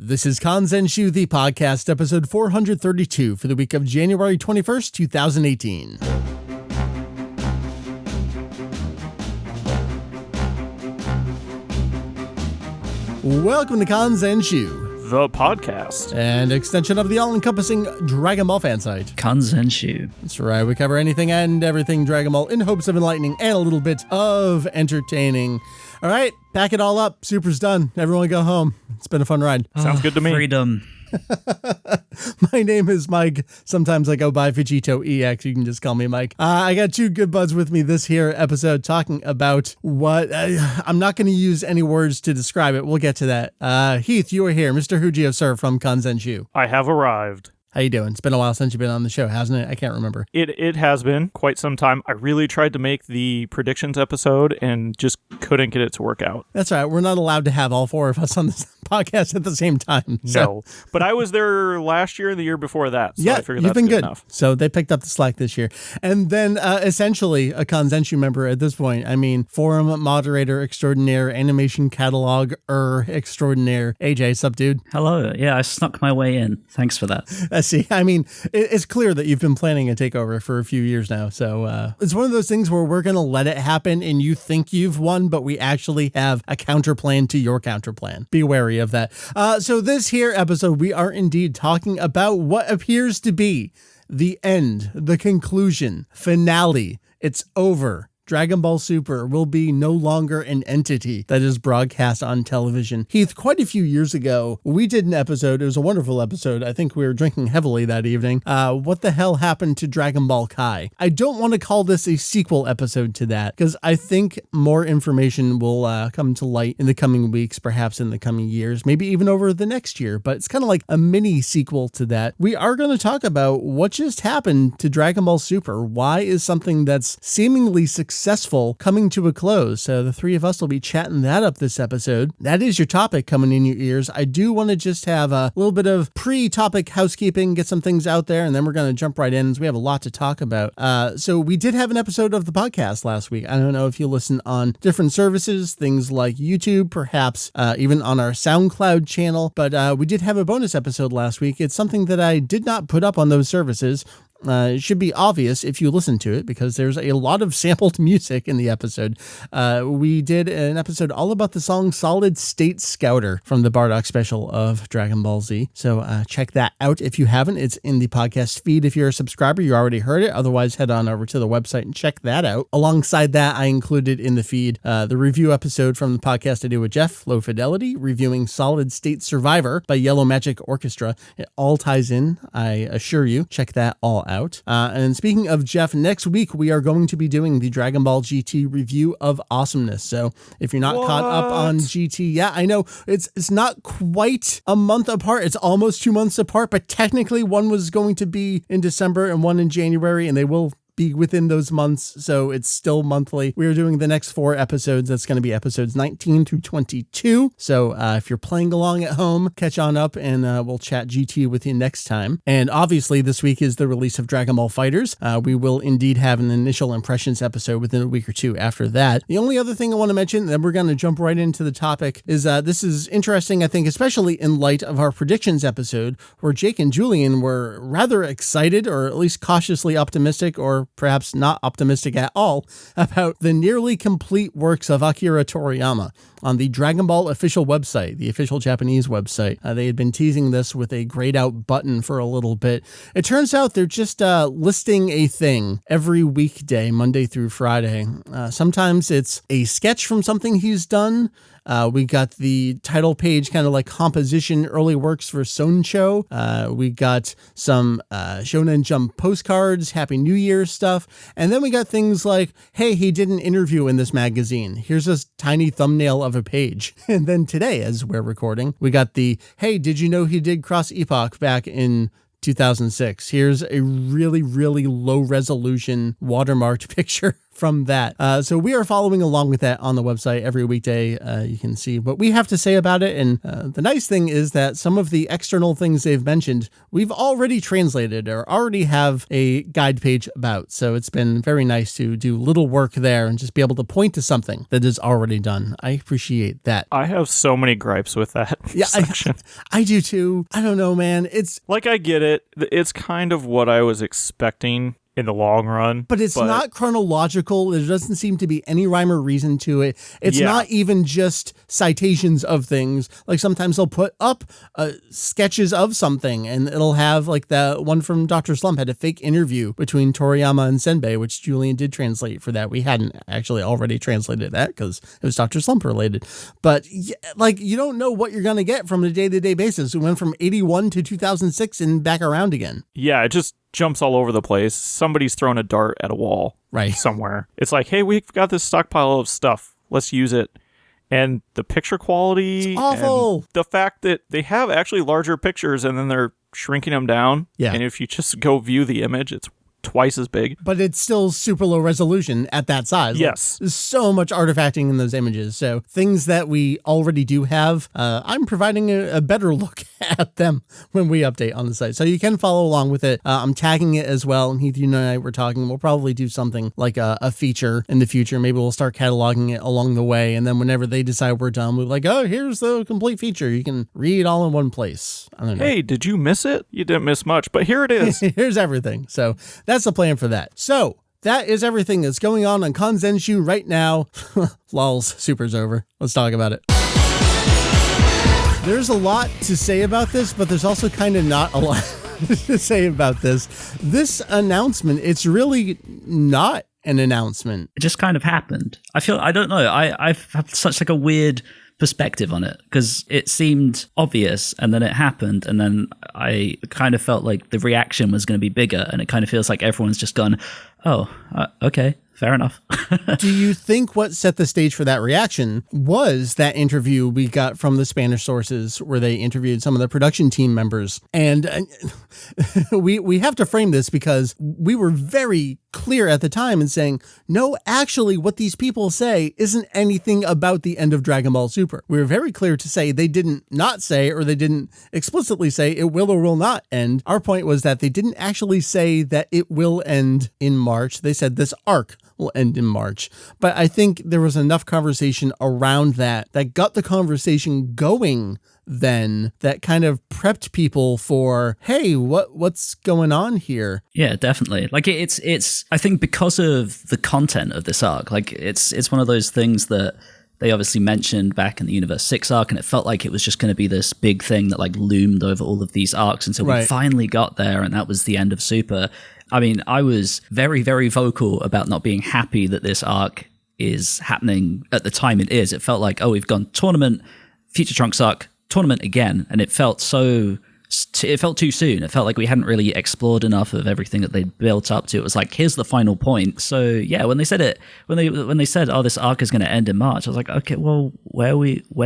This is Kanzenshuu, the podcast, episode 432 for the week of January 21st, 2018. Welcome to Kanzenshuu, the podcast, and extension of the all-encompassing Dragon Ball fan site. Kanzenshuu. That's right, we cover anything and everything Dragon Ball in hopes of enlightening and a little bit of entertaining. All right, pack it all up. Super's done. Everyone go home. It's been a fun ride. Sounds good to me. Freedom. My name is Mike. Sometimes I go by Vegito EX. You can just call me Mike. I got two good buds with me this here episode talking about what... I'm not going to use any words to describe it. We'll get to that. Heath, you are here. Mr. Hujio, sir, from Kanzenshuu. I have arrived. How you doing? It's been a while since you've been on the show, hasn't it? I can't remember. It has been quite some time. I really tried to make the predictions episode and just couldn't get it to work out. That's right. We're not allowed to have all four of us on this podcast at the same time. No, but I was there last year and the year before that. So yeah, I figured you've that's been good enough. So they picked up the slack this year. And then essentially a Kanzenshuu member at this point. I mean, forum moderator extraordinaire, animation catalog extraordinaire. AJ, sup, dude? Hello. Yeah, I snuck my way in. Thanks for that. I see. I mean, it's clear that you've been planning a takeover for a few years now. So it's one of those things where we're going to let it happen and you think you've won, but we actually have a counter plan to your counter plan. Be wary of that. So this here episode, we are indeed talking about what appears to be the end, the conclusion, finale. It's over. Dragon Ball Super will be no longer an entity that is broadcast on television. Heath, quite a few years ago, we did an episode. It was a wonderful episode. I think we were drinking heavily that evening. What the hell happened to Dragon Ball Kai? I don't want to call this a sequel episode to that because I think more information will come to light in the coming weeks, perhaps in the coming years, maybe even over the next year. But it's kind of like a mini sequel to that. We are going to talk about what just happened to Dragon Ball Super. Why is something that's seemingly successful coming to a close? So the three of us will be chatting that up this episode. That is your topic coming in your ears. I do want to just have a little bit of pre-topic housekeeping, get some things out there, and then we're going to jump right in as we have a lot to talk about. So we did have an episode of the podcast last week. I don't know if you listen on different services, things like YouTube, perhaps even on our SoundCloud channel, but we did have a bonus episode last week. It's something that I did not put up on those services. It should be obvious if you listen to it because there's a lot of sampled music in the episode. We did an episode all about the song Solid State Scouter from the Bardock special of Dragon Ball Z. So check that out if you haven't. It's in the podcast feed. If you're a subscriber, you already heard it. Otherwise, head on over to the website and check that out. Alongside that, I included in the feed the review episode from the podcast I did with Jeff, Low Fidelity, reviewing Solid State Survivor by Yellow Magic Orchestra. It all ties in, I assure you. Check that all out. And speaking of Jeff, next week we are going to be doing the Dragon Ball GT review of Awesomeness. So if you're not caught up on GT, yeah, I know it's not quite a month apart. It's almost 2 months apart, but technically one was going to be in December and one in January, and they will be within those months, so it's still monthly. We are doing the next 4 episodes. That's going to be episodes 19 through 22. So if you're playing along at home, catch on up and we'll chat GT with you next time. And obviously this week is the release of Dragon Ball FighterZ. We will indeed have an initial impressions episode within a week or two after that. The only other thing I want to mention, then we're going to jump right into the topic, is this is interesting, I think, especially in light of our predictions episode where Jake and Julian were rather excited, or at least cautiously optimistic, or perhaps not optimistic at all, about the nearly complete works of Akira Toriyama on the Dragon Ball official website, the official Japanese website. They had been teasing this with a grayed out button for a little bit. It turns out they're just listing a thing every weekday, Monday through Friday. Sometimes it's a sketch from something he's done. We got the title page, kind of like composition early works for Soncho. We got some Shonen Jump postcards, Happy New Year stuff. And then we got things like, hey, he did an interview in this magazine. Here's a tiny thumbnail of a page. And then today, as we're recording, we got the, hey, did you know he did Cross Epoch back in 2006? Here's a really, really low resolution watermarked picture from that. So we are following along with that on the website every weekday. You can see what we have to say about it. And the nice thing is that some of the external things they've mentioned, we've already translated or already have a guide page about. So it's been very nice to do little work there and just be able to point to something that is already done. I appreciate that. I have so many gripes with that section. I do too. I don't know, man. It's like, I get it. It's kind of what I was expecting in the long run. But it's not chronological. There doesn't seem to be any rhyme or reason to it. It's not even just citations of things. Like sometimes they'll put up sketches of something and it'll have like the one from Dr. Slump had a fake interview between Toriyama and Senbei, which Julian did translate for that. We hadn't actually already translated that because it was Dr. Slump related. But like, you don't know what you're going to get from a day-to-day basis. We went from 81 to 2006 and back around again. Yeah, it just jumps all over the place. Somebody's thrown a dart at a wall somewhere. It's like, hey, we've got this stockpile of stuff. Let's use it. And the picture quality, it's awful. And the fact that they have actually larger pictures and then they're shrinking them down. Yeah. And if you just go view the image, it's twice as big. But it's still super low resolution at that size. Yes. Like, there's so much artifacting in those images. So things that we already do have, I'm providing a better look at them when we update on the site. So you can follow along with it. I'm tagging it as well. And Heath, you and I were talking. We'll probably do something like a feature in the future. Maybe we'll start cataloging it along the way. And then whenever they decide we're done, we're like, oh, here's the complete feature. You can read it all in one place. I don't know. Hey, did you miss it? You didn't miss much, but here it is. Here's everything. So that's the plan for that. So that is everything that's going on Kanzenshuu right now. Lulz, super's over. Let's talk about it. There's a lot to say about this, but there's also kind of not a lot to say about this. This announcement, it's really not an announcement. It just kind of happened. I don't know. I've had such like a weird perspective on it because it seemed obvious and then it happened and then I kind of felt like the reaction was going to be bigger and it kind of feels like everyone's just gone, oh, okay, fair enough. Do you think what set the stage for that reaction was that interview we got from the Spanish sources where they interviewed some of the production team members? And we have to frame this because we were very clear at the time in saying, no, actually what these people say isn't anything about the end of Dragon Ball Super. We were very clear to say they didn't not say, or they didn't explicitly say it will or will not end. Our point was that they didn't actually say that it will end in March. They said this arc will end in March. But I think there was enough conversation around that got the conversation going then that kind of prepped people for, hey, what's going on here? Yeah, definitely. Like it's I think because of the content of this arc, like it's one of those things that they obviously mentioned back in the Universe 6 arc, and it felt like it was just going to be this big thing that like loomed over all of these arcs until we finally got there, and that was the end of Super. I mean, I was very, very vocal about not being happy that this arc is happening at the time it is. It felt like, oh, we've gone tournament, Future Trunks arc, tournament again, and it felt too soon. It felt like we hadn't really explored enough of everything that they'd built up to. It was like, here's the final point. So yeah, when they said, oh, this arc is going to end in March, I was like, okay, well, where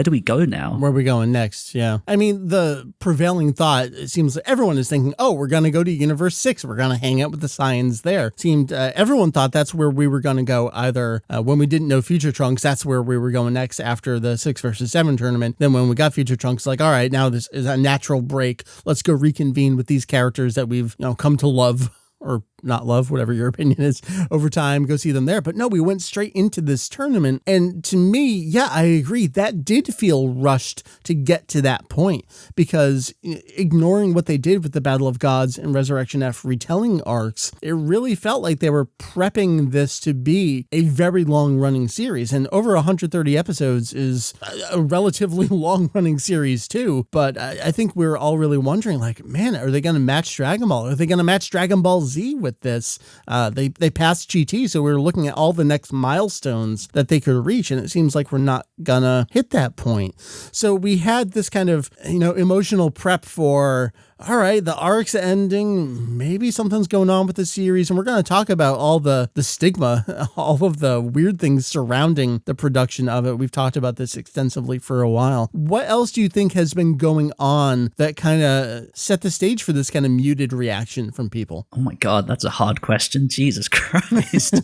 do we go now? Where are we going next? Yeah. I mean, the prevailing thought, it seems like everyone is thinking, oh, we're going to go to Universe 6. We're going to hang out with the Saiyans there. It seemed everyone thought that's where we were going to go either when we didn't know Future Trunks, that's where we were going next after the 6 versus 7 tournament. Then when we got Future Trunks, like, all right, now this is a natural break. Let's go reconvene with these characters that we've come to love or not love, whatever your opinion is, over time, go see them there. But no, we went straight into this tournament. And to me, yeah, I agree. That did feel rushed to get to that point because ignoring what they did with the Battle of Gods and Resurrection F retelling arcs, it really felt like they were prepping this to be a very long running series. And over 130 episodes is a relatively long running series too. But I think we're all really wondering, like, man, are they going to match Dragon Ball? Are they going to match Dragon Ball Z with this? They passed GT, so we were looking at all the next milestones that they could reach, and it seems like we're not gonna hit that point. So we had this kind of emotional prep for, all right, the arc's ending. Maybe something's going on with the series. And we're going to talk about all the stigma, all of the weird things surrounding the production of it. We've talked about this extensively for a while. What else do you think has been going on that kind of set the stage for this kind of muted reaction from people? Oh my God, that's a hard question. Jesus Christ.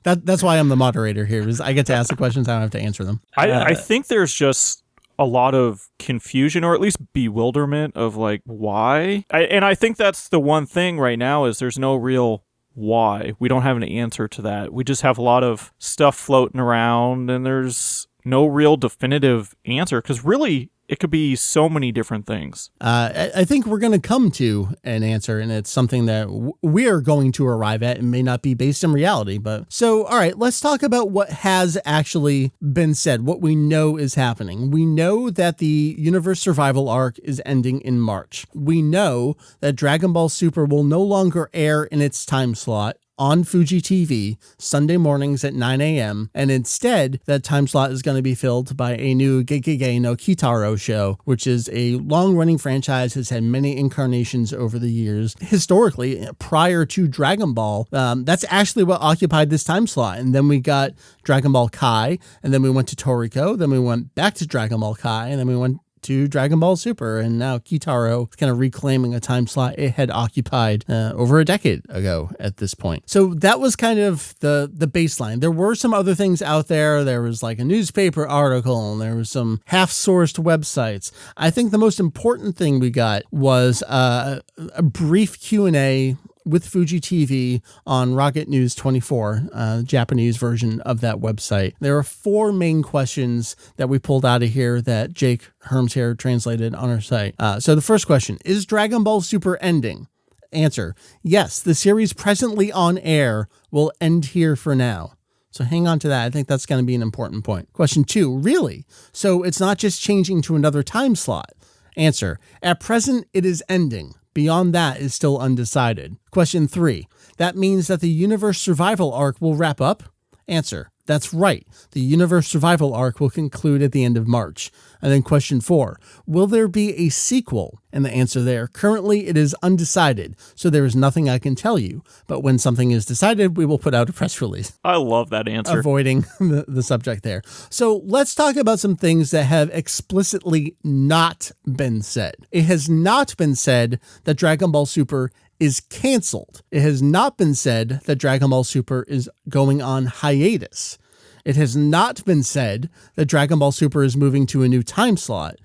That's why I'm the moderator here, is I get to ask the questions. I don't have to answer them. I think there's just a lot of confusion, or at least bewilderment of like, why? And I think that's the one thing right now is there's no real why. We don't have an answer to that. We just have a lot of stuff floating around and there's no real definitive answer, because really it could be so many different things. I think we're going to come to an answer, and it's something that we're going to arrive at and may not be based in reality. But so, all right, let's talk about what has actually been said, what we know is happening. We know that the Universe Survival arc is ending in March. We know that Dragon Ball Super will no longer air in its time slot on Fuji TV Sunday mornings at 9 a.m. And instead, that time slot is going to be filled by a new Gegege no Kitaro show, which is a long-running franchise, has had many incarnations over the years. Historically, prior to Dragon Ball, that's actually what occupied this time slot. And then we got Dragon Ball Kai, and then we went to Toriko, then we went back to Dragon Ball Kai, and then we went to Dragon Ball Super, and now Kitaro is kind of reclaiming a time slot it had occupied over a decade ago at this point. So that was kind of the baseline. There were some other things out there. There was like a newspaper article, and there was some half-sourced websites. I think the most important thing we got was a brief Q&A with Fuji TV on Rocket News 24, Japanese version of that website. There are 4 main questions that we pulled out of here that Jake Herms here translated on our site. So the first question, is Dragon Ball Super ending? Answer, yes, the series presently on air will end here for now. So hang on to that. I think that's going to be an important point. Question 2, really? So it's not just changing to another time slot? Answer, at present it is ending. Beyond that is still undecided. Question 3. That means that the Universe Survival arc will wrap up? Answer. That's right. The Universe Survival arc will conclude at the end of March. And then question 4. Will there be a sequel? And the answer there, currently it is undecided, so there is nothing I can tell you. But when something is decided, we will put out a press release. I love that answer. Avoiding the subject there. So let's talk about some things that have explicitly not been said. It has not been said that Dragon Ball Super is canceled. It has not been said that Dragon Ball Super is going on hiatus. It has not been said that Dragon Ball Super is moving to a new time slot.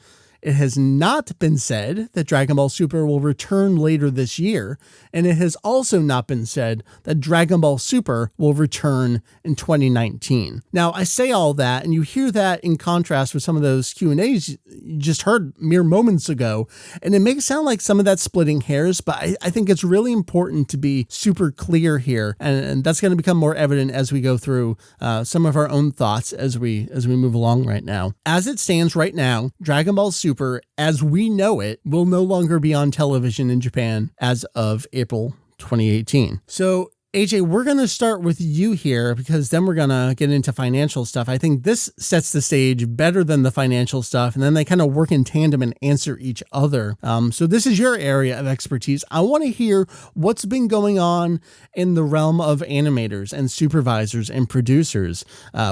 It has not been said that Dragon Ball Super will return later this year, and it has also not been said that Dragon Ball Super will return in 2019. Now, I say all that, and you hear that in contrast with some of those Q&As you just heard mere moments ago, and it makes it sound like some of that's splitting hairs, but I think it's really important to be super clear here, and that's going to become more evident as we go through some of our own thoughts as we move along right now. As it stands right now, Dragon Ball Super, as we know it, will no longer be on television in Japan as of April 2018. So AJ, we're going to start with you here because then we're going to get into financial stuff. I think this sets the stage better than the financial stuff, and then they kind of work in tandem and answer each other. So this is your area of expertise. I want to hear what's been going on in the realm of animators and supervisors and producers.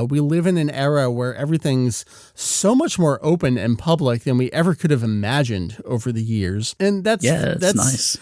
We live in an era where everything's so much more open and public than we ever could have imagined over the years. And that's nice.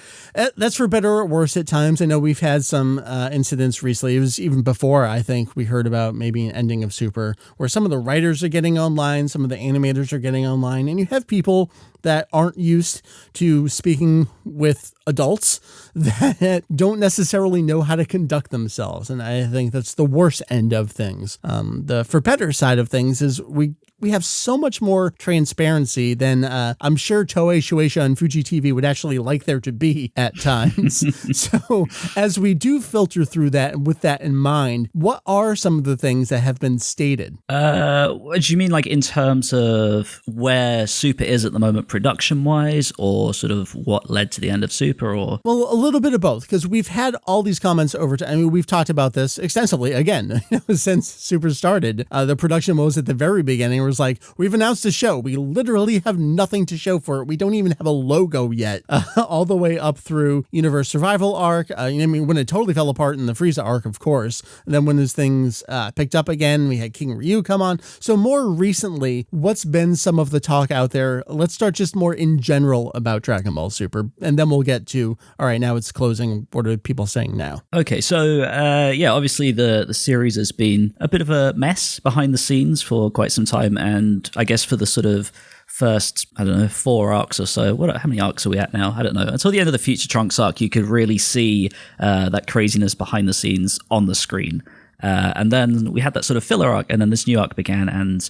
That's for better or worse at times. I know we've had some incidents recently. It was even before, I think, we heard about maybe an ending of Super, where some of the writers are getting online, some of the animators are getting online, and you have people that aren't used to speaking with adults that don't necessarily know how to conduct themselves. And I think that's the worst end of things. The for better side of things is we have so much more transparency than I'm sure Toei, Shueisha, and Fuji TV would actually like there to be at times. So as we do filter through that, and with that in mind, what are some of the things that have been stated? What do you mean, like in terms of where Super is at the moment production-wise, or sort of what led to the end of Super? Or well, a little bit of both, because we've had all these comments over time. I mean, we've talked about this extensively, again, since Super started. The production woes at the very beginning were was like, we've announced a show. We literally have nothing to show for it. We don't even have a logo yet. All the way up through Universe Survival arc. When it totally fell apart in the Frieza arc, of course. And then when his things picked up again, we had King Ryu come on. So more recently, what's been some of the talk out there? Let's start just more in general about Dragon Ball Super. And then we'll get to, all right, now it's closing. What are people saying now? Okay, so obviously the series has been a bit of a mess behind the scenes for quite some time. And I guess for the sort of first, 4 arcs or so. How many arcs are we at now? I don't know. Until the end of the Future Trunks arc, you could really see that craziness behind the scenes on the screen. And then we had that sort of filler arc, and then this new arc began, and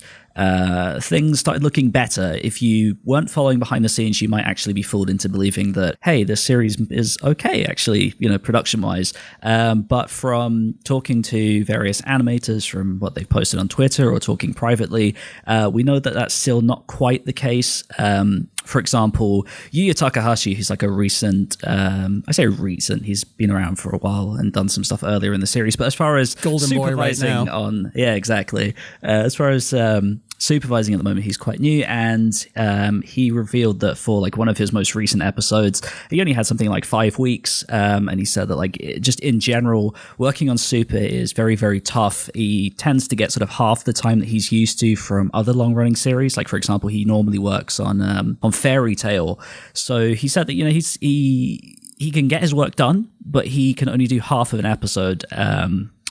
things started looking better. If you weren't following behind the scenes, you might actually be fooled into believing that, hey, this series is okay, actually, production-wise. But from talking to various animators, from what they've posted on Twitter or talking privately, we know that that's still not quite the case. For example, Yuya Takahashi, who's like a recent, I say recent, he's been around for a while and done some stuff earlier in the series. But as far as Golden supervising Boy right now. yeah, exactly. As far as supervising at the moment, he's quite new, and he revealed that for like one of his most recent episodes, he only had something like 5 weeks, and he said that just in general, working on Super is very, very tough. He tends to get sort of half the time that he's used to from other long-running series. Like, for example, he normally works on Fairy Tail, so he said that he can get his work done, but he can only do half of an episode.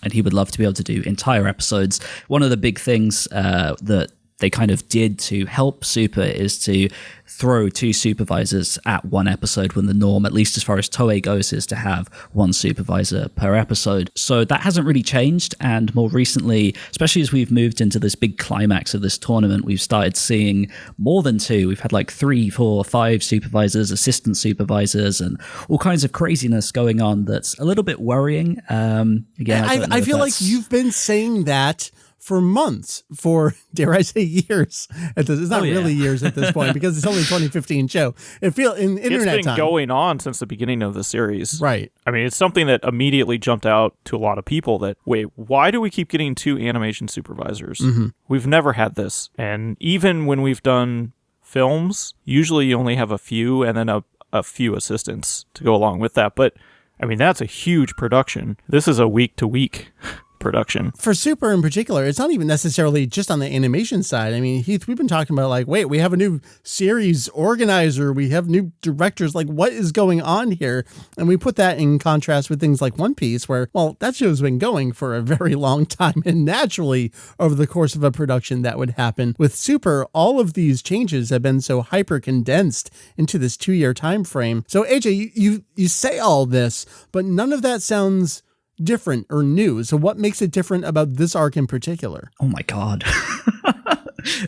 And he would love to be able to do entire episodes. One of the big things that they kind of did to help Super is to throw 2 supervisors at one episode, when the norm, at least as far as Toei goes, is to have 1 supervisor per episode. So that hasn't really changed. And more recently, especially as we've moved into this big climax of this tournament, we've started seeing more than 2. We've had like 3, 4, 5 supervisors, assistant supervisors, and all kinds of craziness going on that's a little bit worrying. Again, I feel like you've been saying that for months, for, dare I say, years. It's not really years at this point, because it's only a 2015 show. It feels in internet It's been going on since the beginning of the series. Right. I mean, it's something that immediately jumped out to a lot of people that, wait, why do we keep getting 2 animation supervisors? Mm-hmm. We've never had this. And even when we've done films, usually you only have a few and then a few assistants to go along with that. But, I mean, that's a huge production. This is a week-to-week production. For Super in particular, it's not even necessarily just on the animation side. I mean, Heath, we've been talking about like, wait, we have a new series organizer, we have new directors, like what is going on here? And we put that in contrast with things like One Piece, where, well, that show's been going for a very long time, and naturally over the course of a production that would happen. With Super, all of these changes have been so hyper condensed into this 2-year time frame. So AJ, you say all this, but none of that sounds different or new. So what makes it different about this arc in particular? Oh my God.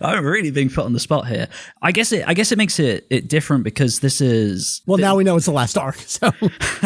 I'm really being put on the spot here. I guess it makes it different because this is... Well, now we know it's the last arc, so...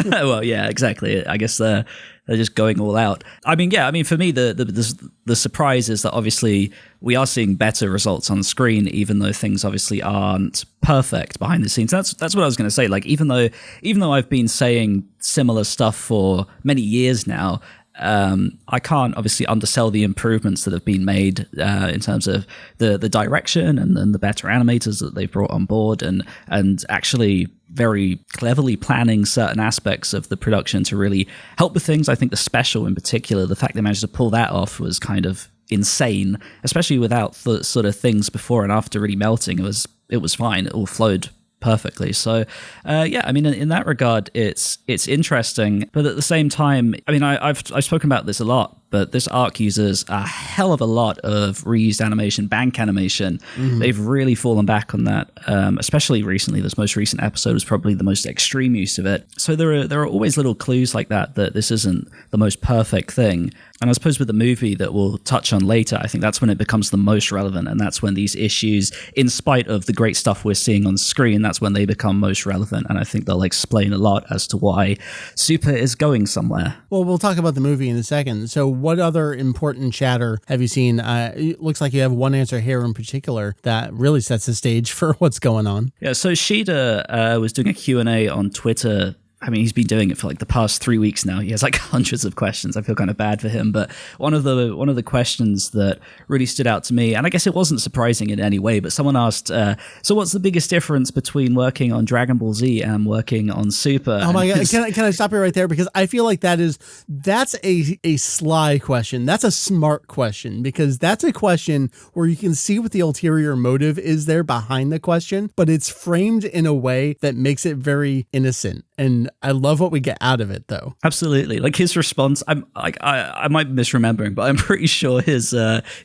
Well, yeah, exactly. I guess they're just going all out. I mean, for me, the surprise is that obviously we are seeing better results on screen, even though things obviously aren't perfect behind the scenes. That's what I was going to say. Like, even though I've been saying similar stuff for many years now, I can't obviously undersell the improvements that have been made in terms of the direction and the better animators that they've brought on board, and actually very cleverly planning certain aspects of the production to really help with things. I think the special in particular, the fact they managed to pull that off was kind of insane, especially without the sort of things before and after really melting. It was fine. It all flowed perfectly. So I mean, in that regard, it's interesting, but at the same time, I mean, I've spoken about this a lot, but this arc uses a hell of a lot of reused animation, bank animation. Mm-hmm. They've really fallen back on that, especially recently. This most recent episode was probably the most extreme use of it. So there are always little clues like that this isn't the most perfect thing. And I suppose with the movie that we'll touch on later, I think that's when it becomes the most relevant, and that's when these issues, in spite of the great stuff we're seeing on screen, that's when they become most relevant. And I think they'll explain a lot as to why Super is going somewhere. Well, we'll talk about the movie in a second. So what other important chatter have you seen? It looks like you have one answer here in particular that really sets the stage for what's going on. Yeah, so Shida was doing a Q&A on Twitter I mean, he's been doing it for like the past 3 weeks now. He has like hundreds of questions. I feel kind of bad for him, but one of the questions that really stood out to me, and I guess it wasn't surprising in any way, but someone asked, so what's the biggest difference between working on Dragon Ball Z and working on Super? Oh my God. Can I stop you right there? Because I feel like that's a sly question. That's a smart question, because that's a question where you can see what the ulterior motive is there behind the question, but it's framed in a way that makes it very innocent. And I love what we get out of it, though. Absolutely. Like his response, I might be misremembering, but I'm pretty sure his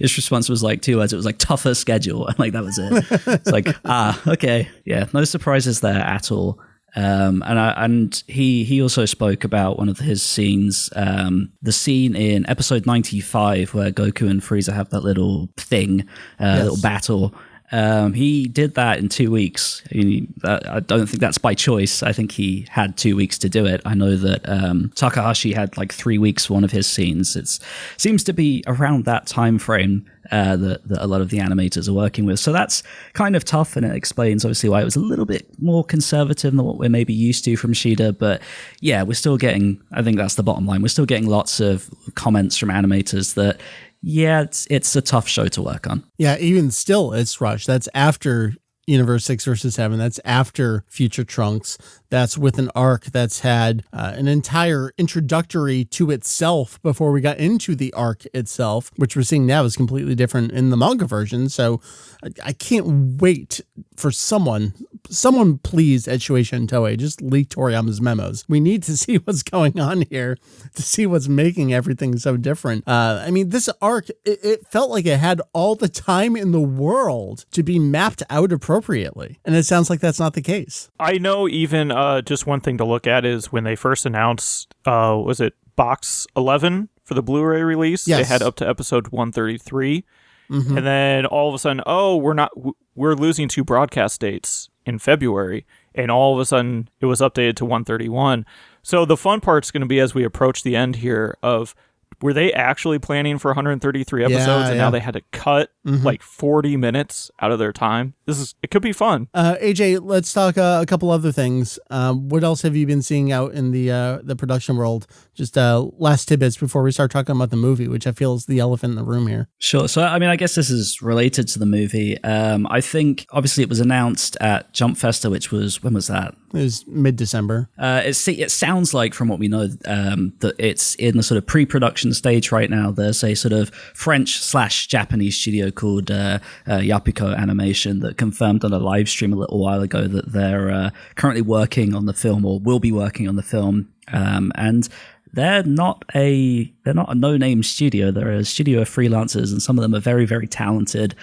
response was like 2 words. It was like tougher schedule. And like, that was it. It's like, okay. Yeah. No surprises there at all. And he also spoke about one of his scenes, the scene in episode 95 where Goku and Frieza have that little thing, little battle. He did that in 2 weeks. I don't think that's by choice. I think he had 2 weeks to do it. I know that Takahashi had like 3 weeks for one of his scenes. It seems to be around that time frame that a lot of the animators are working with. So that's kind of tough, and it explains obviously why it was a little bit more conservative than what we're maybe used to from Shida. But yeah, we're still getting, I think that's the bottom line, we're still getting lots of comments from animators that, yeah, it's a tough show to work on. Yeah, even still, it's rushed. That's after Universe 6 versus 7. That's after Future Trunks. That's with an arc that's had an entire introductory to itself before we got into the arc itself, which we're seeing now is completely different in the manga version. So I can't wait for someone please at Shueisha and Toei, just leak Toriyama's memos. We need to see what's going on here to see what's making everything so different. I mean, this arc, it felt like it had all the time in the world to be mapped out appropriately. And it sounds like that's not the case. I know even just one thing to look at is when they first announced, was it Box 11 for the Blu-ray release? Yes. They had up to episode 133. Mm-hmm. And then all of a sudden, we're losing 2 broadcast dates in February. And all of a sudden it was updated to 131. So the fun part's going to be as we approach the end here of, were they actually planning for 133 episodes and now they had to cut like 40 minutes out of their time? It could be fun. AJ, let's talk a couple other things. What else have you been seeing out in the production world? Just last tidbits before we start talking about the movie, which I feel is the elephant in the room here. Sure. So, I mean, I guess this is related to the movie. I think, obviously, it was announced at Jump Festa, which was, when was that? It was mid-December. It sounds like, from what we know, that it's in the sort of pre-production stage right now. There's a sort of French/Japanese studio called Yapiko Animation that confirmed on a live stream a little while ago that they're currently working on the film, or will be working on the film. And they're not a no-name studio. They're a studio of freelancers, and some of them are very, very talented.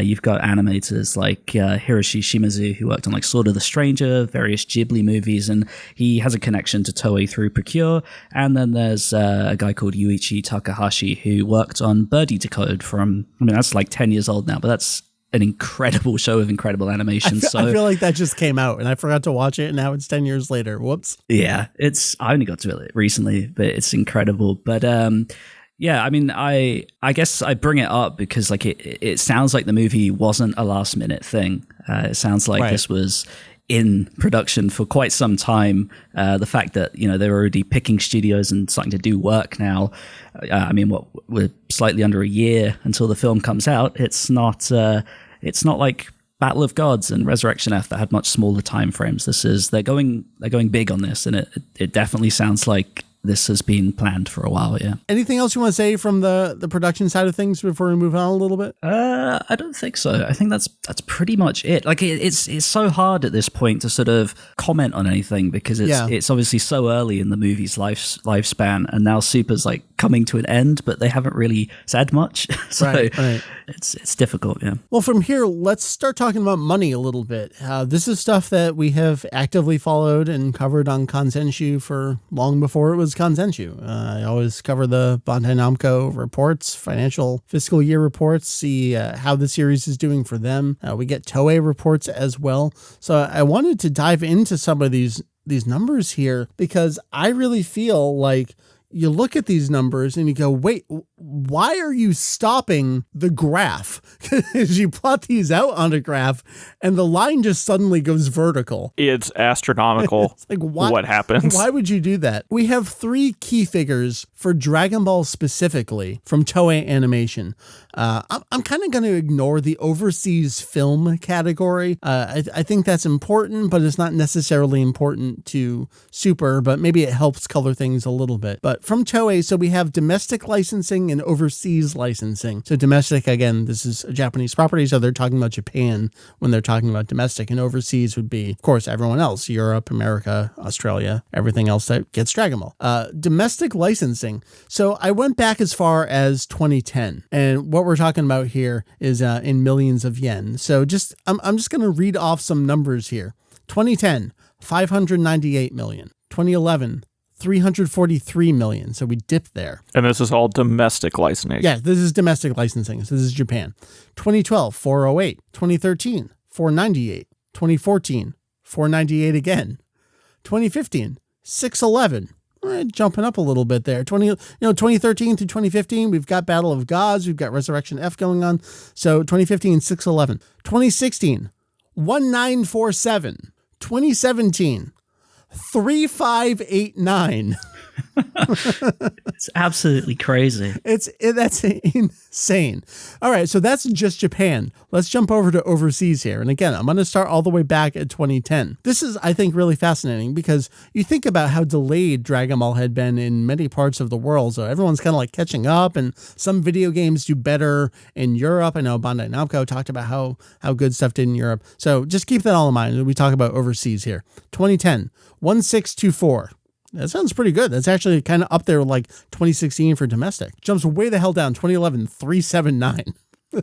You've got animators like Hiroshi Shimizu, who worked on like Sword of the Stranger, various Ghibli movies, and he has a connection to Toei through Procure. And then there's a guy called Yuichi Takahashi, who worked on Birdie Decode that's like 10 years old now, but that's an incredible show of incredible animation. I feel like that just came out and I forgot to watch it, and now it's 10 years later. Whoops. Yeah, I only got to it recently, but it's incredible. But yeah, I mean, I guess I bring it up because like it sounds like the movie wasn't a last minute thing. It sounds like This was in production for quite some time. The fact that, they're already picking studios and starting to do work now. I mean, we're slightly under a year until the film comes out. It's not like Battle of Gods and Resurrection F that had much smaller time frames. They're going big on this, and it definitely sounds like this has been planned for a while. Yeah. Anything else you want to say from the production side of things before we move on a little bit? I don't think so. I think that's pretty much it. Like it's so hard at this point to sort of comment on anything because it's obviously so early in the movie's lifespan, and now Super's like coming to an end, but they haven't really said much. So right. It's difficult. Yeah. Well, from here, let's start talking about money a little bit. This is stuff that we have actively followed and covered on Kanzenshuu for long before it was Kanzenshuu. I always cover the Bandai Namco reports, financial fiscal year reports, see how the series is doing for them. We get Toei reports as well. So I wanted to dive into some of these numbers here because I really feel like you look at these numbers and you go, wait, why are you stopping the graph? Because you plot these out on a graph and the line just suddenly goes vertical. It's astronomical. It's like, what happens? Why would you do that? We have 3 key figures for Dragon Ball specifically from Toei Animation. I'm kind of going to ignore the overseas film category. I think that's important, but it's not necessarily important to Super, but maybe it helps color things a little bit. But from Toei, so we have domestic licensing and overseas licensing. So domestic, again, this is a Japanese property, so they're talking about Japan when they're talking about domestic, and overseas would be, of course, everyone else, Europe, America, Australia, everything else that gets Dragon Ball. Domestic licensing. So I went back as far as 2010, and what we're talking about here is in millions of yen. So I'm just going to read off some numbers here. 2010, 598 million. 2011, 343 million. So we dipped there. And this is all domestic licensing. Yeah, this is domestic licensing. So this is Japan. 2012, 408. 2013, 498. 2014, 498 again. 2015, 611. Jumping up a little bit there. 2013 through 2015, we've got Battle of Gods, we've got Resurrection F going on. So 2015, 611. 2016, 1947. 2017, 3589. It's absolutely crazy. That's insane. All right, so that's just Japan. Let's jump over to overseas here. And again, I'm going to start all the way back at 2010. This is, I think, really fascinating because you think about how delayed Dragon Ball had been in many parts of the world. So everyone's kind of like catching up, and some video games do better in Europe. I know Bandai Namco talked about how good stuff did in Europe. So just keep that all in mind when we talk about overseas here. 2010, 1624. That sounds pretty good. That's actually kind of up there with like 2016 for domestic. Jumps way the hell down. 2011, 379.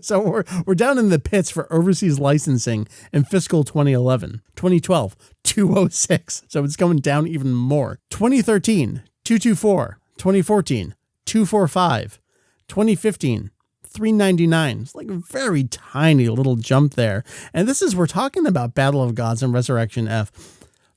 So we're down in the pits for overseas licensing in fiscal 2011. 2012, 206. So it's going down even more. 2013, 224. 2014, 245. 2015, 399. It's like a very tiny little jump there. And we're talking about Battle of Gods and Resurrection F.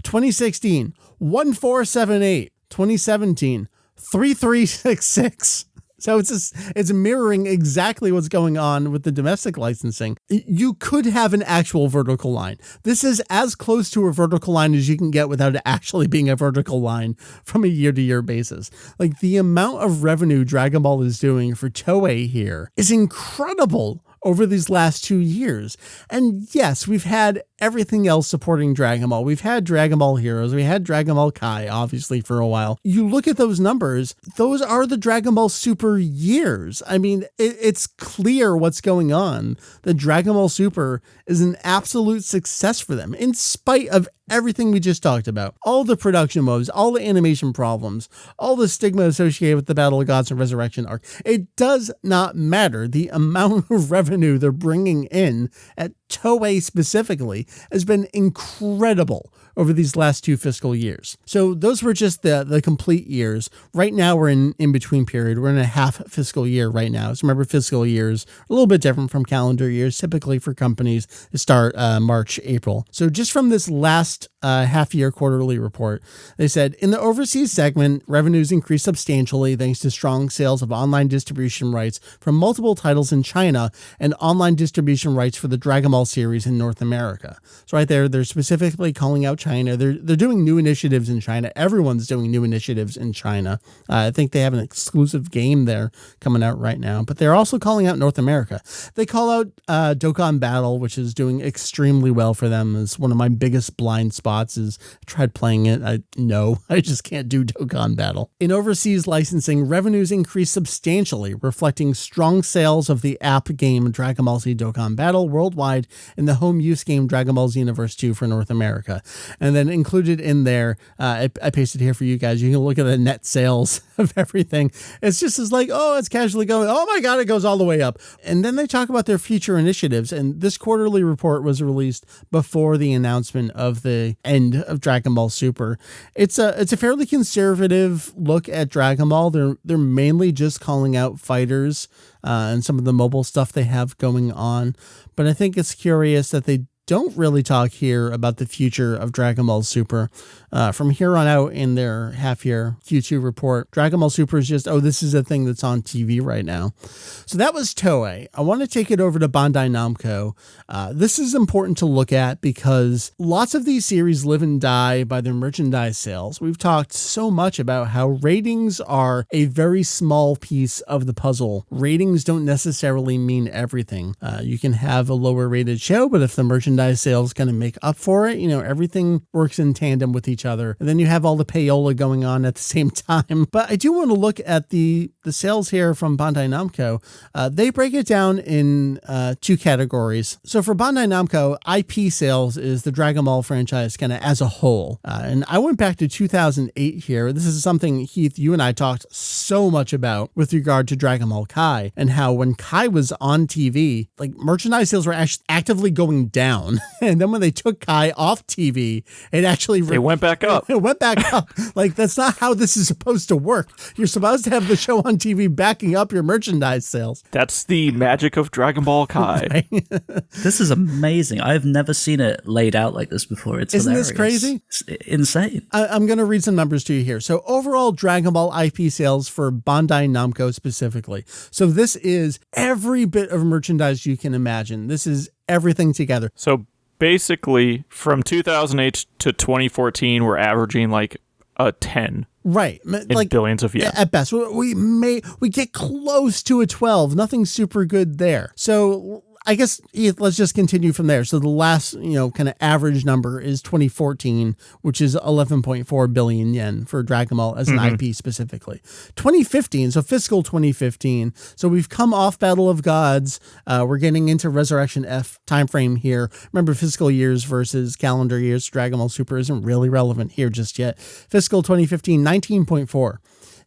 2016, 1478. 2017, 3366. So it's mirroring exactly what's going on with the domestic licensing. You could have an actual vertical line. This is as close to a vertical line as you can get without it actually being a vertical line from a year-to-year basis. Like, the amount of revenue Dragon Ball is doing for Toei here is incredible over these last 2 years. And yes, we've had everything else supporting Dragon Ball. We've had Dragon Ball Heroes. We had Dragon Ball Kai, obviously, for a while. You look at those numbers, those are the Dragon Ball Super years. I mean, it's clear what's going on. The Dragon Ball Super is an absolute success for them, in spite of everything we just talked about. All the production woes, all the animation problems, all the stigma associated with the Battle of Gods and Resurrection arc. It does not matter. The amount of revenue they're bringing in at Toei specifically has been incredible over these last 2 fiscal years. So those were just the complete years. Right now we're in between period. We're in a half fiscal year right now. So remember, fiscal years are a little bit different from calendar years. Typically for companies, they start March, April. So just from this last half year quarterly report, they said in the overseas segment, revenues increased substantially thanks to strong sales of online distribution rights from multiple titles in China and online distribution rights for the Dragon Ball series in North America. So right there, they're specifically calling out China. They're doing new initiatives in China. Everyone's doing new initiatives in China. I think they have an exclusive game there coming out right now, but they're also calling out North America. They call out Dokkan Battle, which is doing extremely well for them. It's one of my biggest blind spots. Is I tried playing it. I just can't do Dokkan Battle. In overseas licensing, revenues increased substantially, reflecting strong sales of the app game Dragon Ball Z Dokkan Battle worldwide and the home use game Dragon Ball Xenoverse 2 for North America. And then included in there, I pasted here for you guys. You can look at the net sales of everything. It's just as like, oh, it's casually going, oh my God, it goes all the way up. And then they talk about their future initiatives. And this quarterly report was released before the announcement of the end of Dragon Ball Super. It's a fairly conservative look at Dragon Ball. They're mainly just calling out fighters and some of the mobile stuff they have going on. But I think it's curious that they don't really talk here about the future of Dragon Ball Super. From here on out in their half-year Q2 report, Dragon Ball Super is just, this is a thing that's on TV right now. So that was Toei. I want to take it over to Bandai Namco. This is important to look at because lots of these series live and die by their merchandise sales. We've talked so much about how ratings are a very small piece of the puzzle. Ratings don't necessarily mean everything. You can have a lower rated show, but if the merchandise sales kind of make up for it, everything works in tandem with each other. And then you have all the payola going on at the same time. But I do want to look at the sales here from Bandai Namco. They break it down in two categories. So for Bandai Namco, IP sales is the Dragon Ball franchise kind of as a whole. And I went back to 2008 here. This is something, Heath, you and I talked so much about with regard to Dragon Ball Kai, and how when Kai was on TV, like merchandise sales were actively going down. And then when they took Kai off TV, it actually went back up. It went back up. Like, that's not how this is supposed to work. You're supposed to have the show on TV backing up your merchandise sales. That's the magic of Dragon Ball Kai. Right? This is amazing. I've never seen it laid out like this before. Isn't hilarious. This crazy? It's insane. I'm going to read some numbers to you here. So overall Dragon Ball IP sales for Bandai Namco specifically. So this is every bit of merchandise you can imagine. This is everything together. So basically, from 2008 to 2014, we're averaging like a 10. Right. In billions of yen. At best. We get close to a 12. Nothing super good there. So I guess let's just continue from there. So the last, kind of average number is 2014, which is 11.4 billion yen for Dragon Ball as an IP specifically. 2015, so fiscal 2015. So we've come off Battle of Gods. We're getting into Resurrection F timeframe here. Remember, fiscal years versus calendar years. Dragon Ball Super isn't really relevant here just yet. Fiscal 2015, 19.4.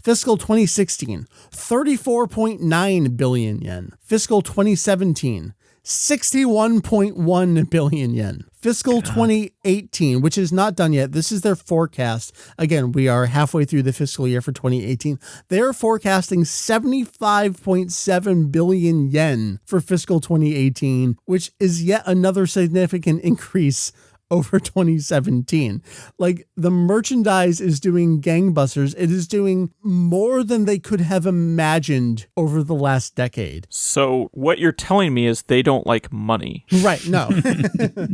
Fiscal 2016, 34.9 billion yen. Fiscal 2017, 61.1 billion yen. Fiscal 2018, which is not done yet. This is their forecast. Again, we are halfway through the fiscal year for 2018. They're forecasting 75.7 billion yen for fiscal 2018, which is yet another significant increase over 2017. Like, the merchandise is doing gangbusters. It is doing more than they could have imagined over the last decade. So what you're telling me is they don't like money. Right, no.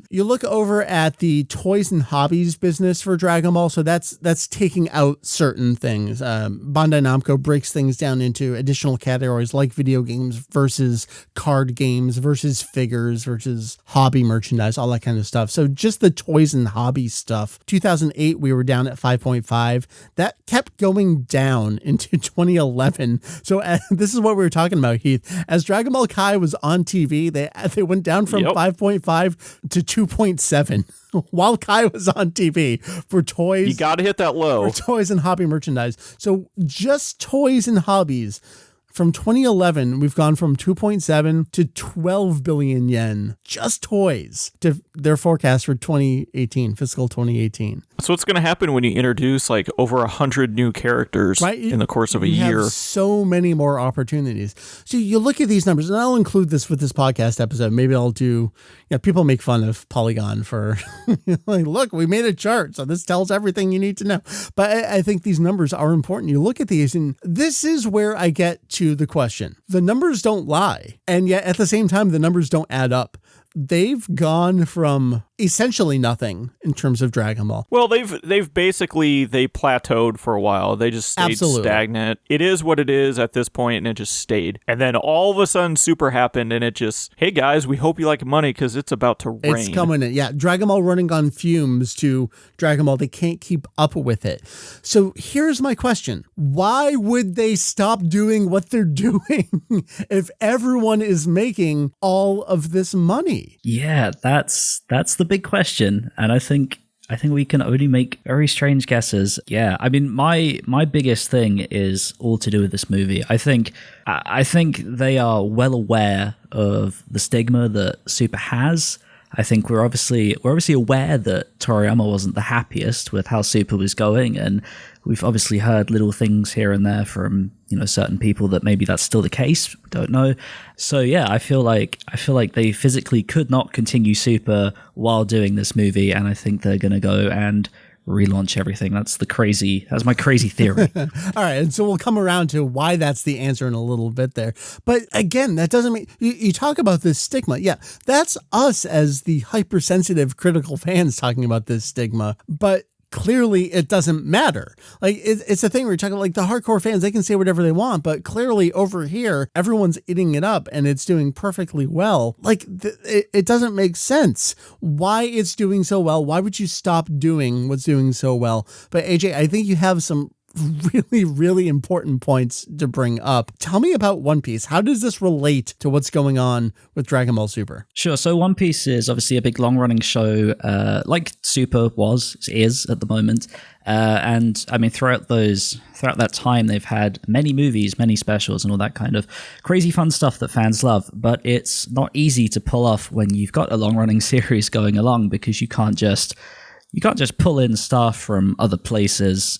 You look over at the toys and hobbies business for Dragon Ball, so that's taking out certain things. Bandai Namco breaks things down into additional categories like video games versus card games versus figures versus hobby merchandise, all that kind of stuff. So just the toys and hobby stuff. 2008, we were down at 5.5. That kept going down into 2011. So this is what we were talking about, Heath. As Dragon Ball Kai was on TV, they went down from 5.5 to 2.7. While Kai was on TV for toys. You got to hit that low. For toys and hobby merchandise. So just toys and hobbies. From 2011, we've gone from 2.7 to 12 billion yen, just toys, to their forecast for 2018, fiscal 2018. So what's going to happen when you introduce like over 100 new characters in the course of a year? Have so many more opportunities. So you look at these numbers, and I'll include this with this podcast episode. Maybe I'll do, people make fun of Polygon for, like, look, we made a chart, so this tells everything you need to know. But I think these numbers are important. You look at these, and this is where I get to the question. The numbers don't lie, and yet at the same time, the numbers don't add up. They've gone from essentially nothing in terms of Dragon Ball. Well, they've basically plateaued for a while. They just stayed stagnant. It is what it is at this point, and it just stayed. And then all of a sudden, Super happened, and it just, hey guys, we hope you like money because it's about to rain. It's coming in. Yeah, Dragon Ball running on fumes to Dragon Ball. They can't keep up with it. So here's my question. Why would they stop doing what they're doing if everyone is making all of this money? Yeah, that's the big question, and I think we can only make very strange guesses. Yeah, I mean, my biggest thing is all to do with this movie. I think they are well aware of the stigma that Super has. I think we're obviously aware that Toriyama wasn't the happiest with how Super was going, and we've obviously heard little things here and there from certain people that maybe that's still the case. We don't know. So yeah, I feel like they physically could not continue Super while doing this movie, and I think they're gonna go and relaunch everything. That's my crazy theory. All right, and so we'll come around to why that's the answer in a little bit there. But again, that doesn't mean you talk about this stigma. Yeah, that's us as the hypersensitive critical fans talking about this stigma, but clearly it doesn't matter. Like it's a thing where you're talking like the hardcore fans, they can say whatever they want, but clearly over here, everyone's eating it up and it's doing perfectly well. Like it doesn't make sense why it's doing so well. Why would you stop doing what's doing so well? But AJ, I think you have some really, really important points to bring up. Tell me about One Piece. How does this relate to what's going on with Dragon Ball Super? Sure. So One Piece is obviously a big long-running show, like Super is at the moment. And I mean, throughout that time, they've had many movies, many specials, and all that kind of crazy fun stuff that fans love. But it's not easy to pull off when you've got a long-running series going along, because you can't just pull in staff from other places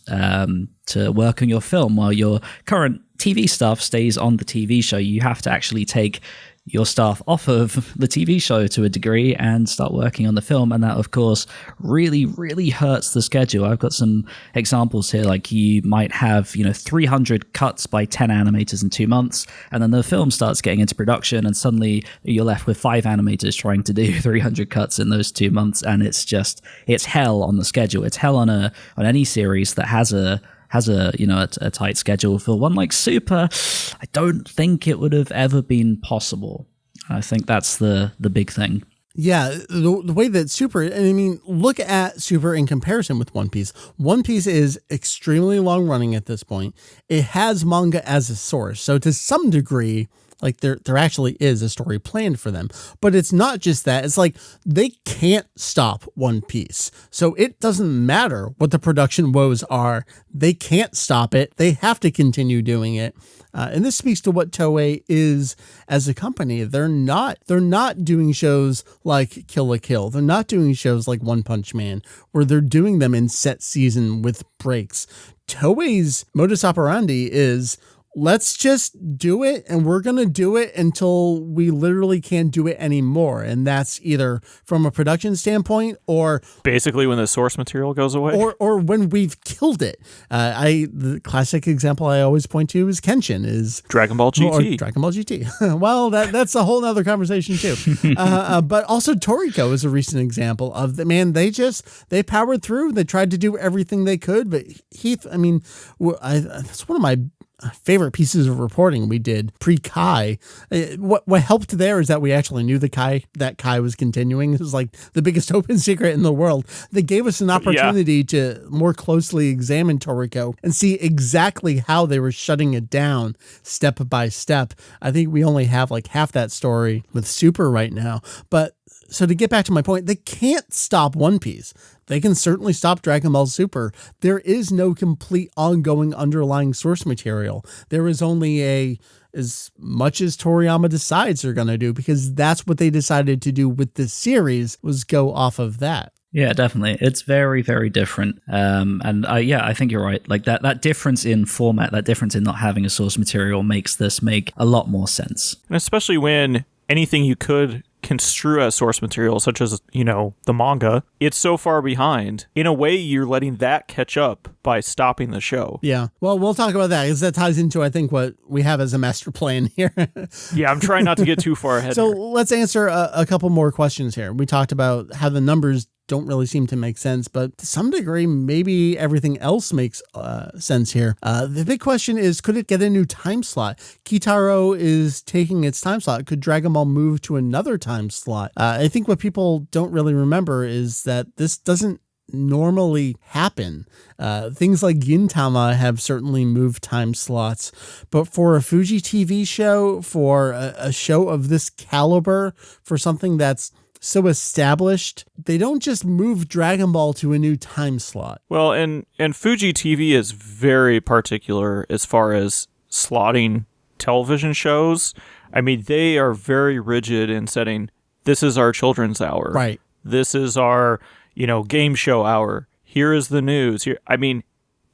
to work on your film while your current TV staff stays on the TV show. You have to actually take your staff off of the TV show to a degree and start working on the film. And that, of course, really, really hurts the schedule. I've got some examples here, like you might have, 300 cuts by 10 animators in 2 months. And then the film starts getting into production and suddenly you're left with 5 animators trying to do 300 cuts in those 2 months. And it's hell on the schedule. It's hell on any series that has a tight schedule. For one like Super, I don't think it would have ever been possible. I think that's the big thing. Yeah, the way that Super, and I mean, look at Super in comparison with One Piece. One Piece is extremely long running at this point. It has manga as a source. So to some degree, like there actually is a story planned for them, but it's not just that. It's like they can't stop One Piece. So it doesn't matter what the production woes are. They can't stop it. They have to continue doing it. And this speaks to what Toei is as a company. They're not doing shows like Kill la Kill. They're not doing shows like One Punch Man, where they're doing them in set season with breaks. Toei's modus operandi is, let's just do it, and we're going to do it until we literally can't do it anymore. And that's either from a production standpoint or basically when the source material goes away, or when we've killed it. The classic example I always point to is Kenshin, is Dragon Ball GT. Dragon Ball GT. Well, that's a whole nother conversation too. But also Toriko is a recent example of the man. They powered through. They tried to do everything they could, but Heath, I mean, that's one of my favorite pieces of reporting we did pre-Kai. What helped there is that we actually knew that Kai was continuing. It was like the biggest open secret in the world. They gave us an opportunity to more closely examine Toriko and see exactly how they were shutting it down step by step. I think we only have like half that story with Super right now. But so to get back to my point, they can't stop One Piece. They can certainly stop Dragon Ball Super. There is no complete ongoing underlying source material. There is only as much as Toriyama decides they're going to do, because that's what they decided to do with this series, was go off of that. Yeah, definitely. It's very, very different. I think you're right. Like that difference in format, that difference in not having a source material makes this make a lot more sense. And especially when anything you could construe as source material, such as, the manga, it's so far behind. In a way, you're letting that catch up by stopping the show. Yeah. Well, we'll talk about that, because that ties into, I think, what we have as a master plan here. Yeah, I'm trying not to get too far ahead. So here. Let's answer a couple more questions here. We talked about how the numbers don't really seem to make sense, but to some degree, maybe everything else makes sense here. The big question is, could it get a new time slot? Kitaro is taking its time slot. Could Dragon Ball move to another time slot? I think what people don't really remember is that this doesn't normally happen. Things like Gintama have certainly moved time slots, but for a Fuji TV show, for a show of this caliber, for something that's so established, they don't just move Dragon Ball to a new time slot. Well, and Fuji TV is very particular as far as slotting television shows. I mean, they are very rigid in setting this is our children's hour. Right. This is our, game show hour. Here is the news. Here, I mean,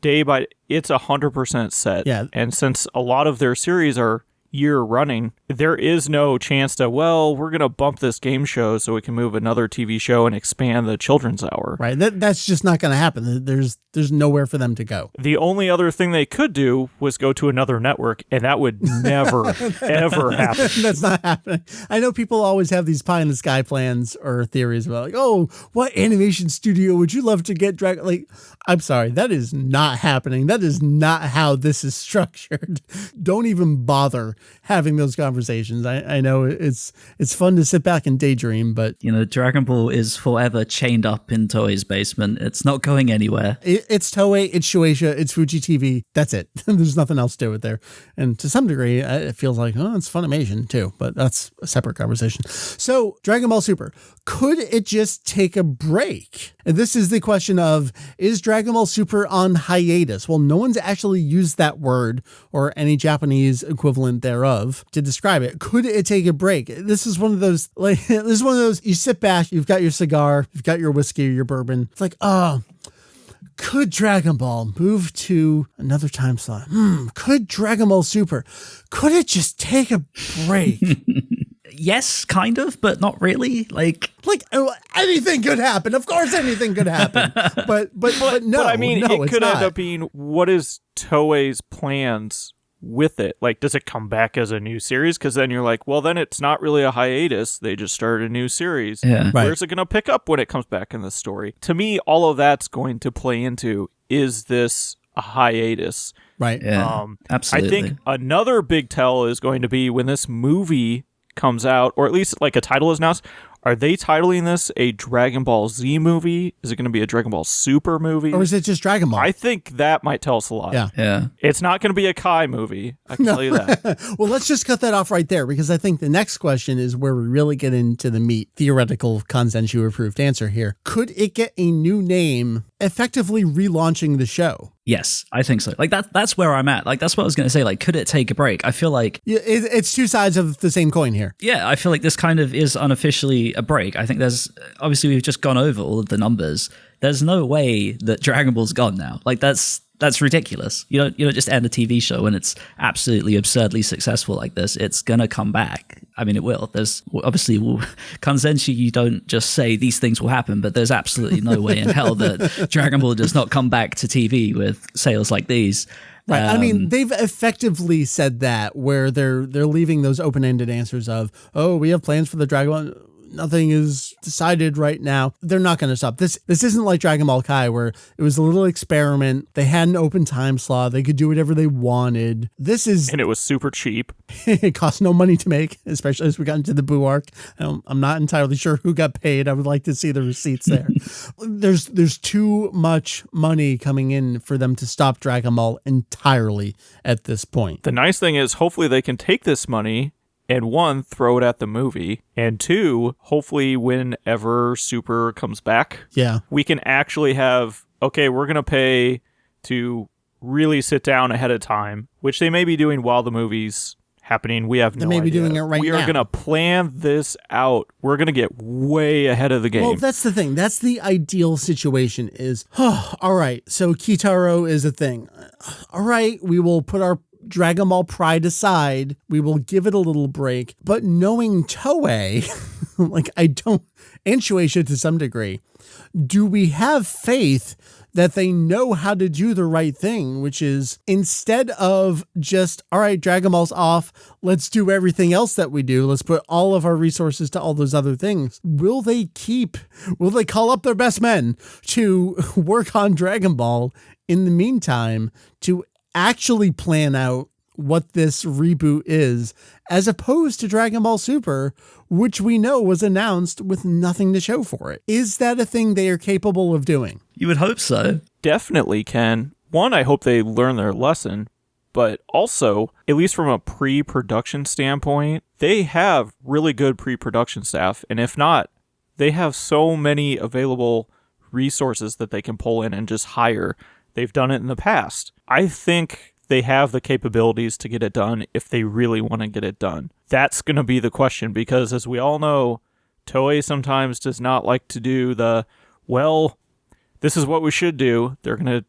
it's 100% set. Yeah. And since a lot of their series are year running, there is no chance to, we're going to bump this game show so we can move another TV show and expand the children's hour. Right. That's just not going to happen. There's nowhere for them to go. The only other thing they could do was go to another network, and that would never, ever happen. That's not happening. I know people always have these pie in the sky plans or theories about like, oh, what animation studio would you love to get Dragon? Like, I'm sorry, that is not happening. That is not how this is structured. Don't even bother having those conversations. I know it's fun to sit back and daydream, but Dragon Ball is forever chained up in Toei's basement. It's not going anywhere. It's Toei, it's Shueisha, it's Fuji TV. That's it. There's nothing else to it there. And to some degree, it feels like, it's Funimation too, but that's a separate conversation. So Dragon Ball Super, could it just take a break? And this is the question of, is Dragon Ball Super on hiatus? Well, no one's actually used that word or any Japanese equivalent thereof to describe it. Could it take a break? This is one of those, you sit back, you've got your cigar, you've got your whiskey or your bourbon. It's like, could Dragon Ball move to another time slot? Could Dragon Ball Super, could it just take a break? Yes, kind of, but not really. Like anything could happen. Of course, anything could happen. But no. But I mean, no, it could not. end up being, what is Toei's plans with it? Like, does it come back as a new series? Because then you're like, well, then it's not really a hiatus. They just started a new series. Yeah. Right. Where's it going to pick up when it comes back in the story? To me, all of that's going to play into, is this a hiatus? Right. Yeah, absolutely. I think another big tell is going to be when this movie comes out, or at least like a title is announced. Are they titling this a Dragon Ball Z movie? Is it going to be a Dragon Ball Super movie? Or is it just Dragon Ball? I think that might tell us a lot. Yeah. It's not going to be a Kai movie. I can tell you that. Well, let's just cut that off right there, because I think the next question is where we really get into the meat. Theoretical Kanzenshuu approved answer here. Could it get a new name, effectively relaunching the show? Yes, I think so. Like that's where I'm at. Like that's what I was going to say. Like, could it take a break? I feel like It's two sides of the same coin here. Yeah, I feel like this kind of is unofficially a break. I think there's obviously we've just gone over all of the numbers. There's no way that Dragon Ball's gone now. Like that's ridiculous. You don't just end a TV show when it's absolutely absurdly successful like this. It's gonna come back. I mean, it will. There's obviously Kanzenshuu. You don't just say these things will happen, but there's absolutely no way in hell that Dragon Ball does not come back to TV with sales like these. Right. I mean, they've effectively said that, where they're leaving those open-ended answers of, oh, we have plans for the Dragon Ball. Nothing is decided right now. They're not going to stop. This isn't like Dragon Ball Kai, where it was a little experiment. They had an open time slot. They could do whatever they wanted. And it was super cheap. It cost no money to make, especially as we got into the Boo arc. I'm not entirely sure who got paid. I would like to see the receipts there. There's too much money coming in for them to stop Dragon Ball entirely at this point. The nice thing is, hopefully they can take this money and, one, throw it at the movie, and two, hopefully whenever Super comes back, we can actually have, okay, we're going to pay to really sit down ahead of time, which they may be doing while the movie's happening. We have no idea. They may be doing it right now. We are going to plan this out. We're going to get way ahead of the game. Well, that's the thing. That's the ideal situation is, all right, so Kitaro is a thing. All right, we will put our Dragon Ball pride aside, we will give it a little break. But knowing Toei, and Shueisha to some degree, do we have faith that they know how to do the right thing, which is, instead of just, all right, Dragon Ball's off, let's do everything else that we do, let's put all of our resources to all those other things. Will they call up their best men to work on Dragon Ball in the meantime to actually plan out what this reboot is, as opposed to Dragon Ball Super, which we know was announced with nothing to show for it? Is that a thing they are capable of doing? You would hope so. Definitely can. One, I hope they learn their lesson, but also, at least from a pre-production standpoint, they have really good pre-production staff, and if not, they have so many available resources that they can pull in and just hire. They've done it in the past. I think they have the capabilities to get it done if they really want to get it done. That's going to be the question, because as we all know, Toei sometimes does not like to do the, well, this is what we should do.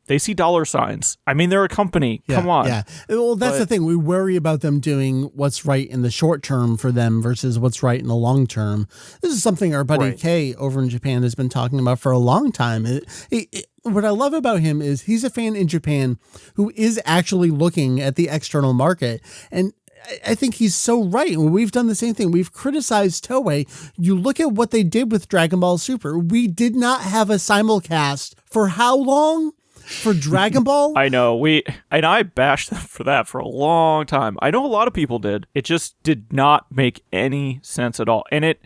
They see dollar signs. I mean, they're a company. Yeah, Come on. Yeah. Well, that's the thing. We worry about them doing what's right in the short term for them versus what's right in the long term. This is something our buddy Kay over in Japan has been talking about for a long time. What I love about him is he's a fan in Japan who is actually looking at the external market. And I think he's so right. We've done the same thing. We've criticized Toei. You look at what they did with Dragon Ball Super. We did not have a simulcast for how long? For Dragon Ball? I know. I bashed them for that for a long time. I know a lot of people did. It just did not make any sense at all. And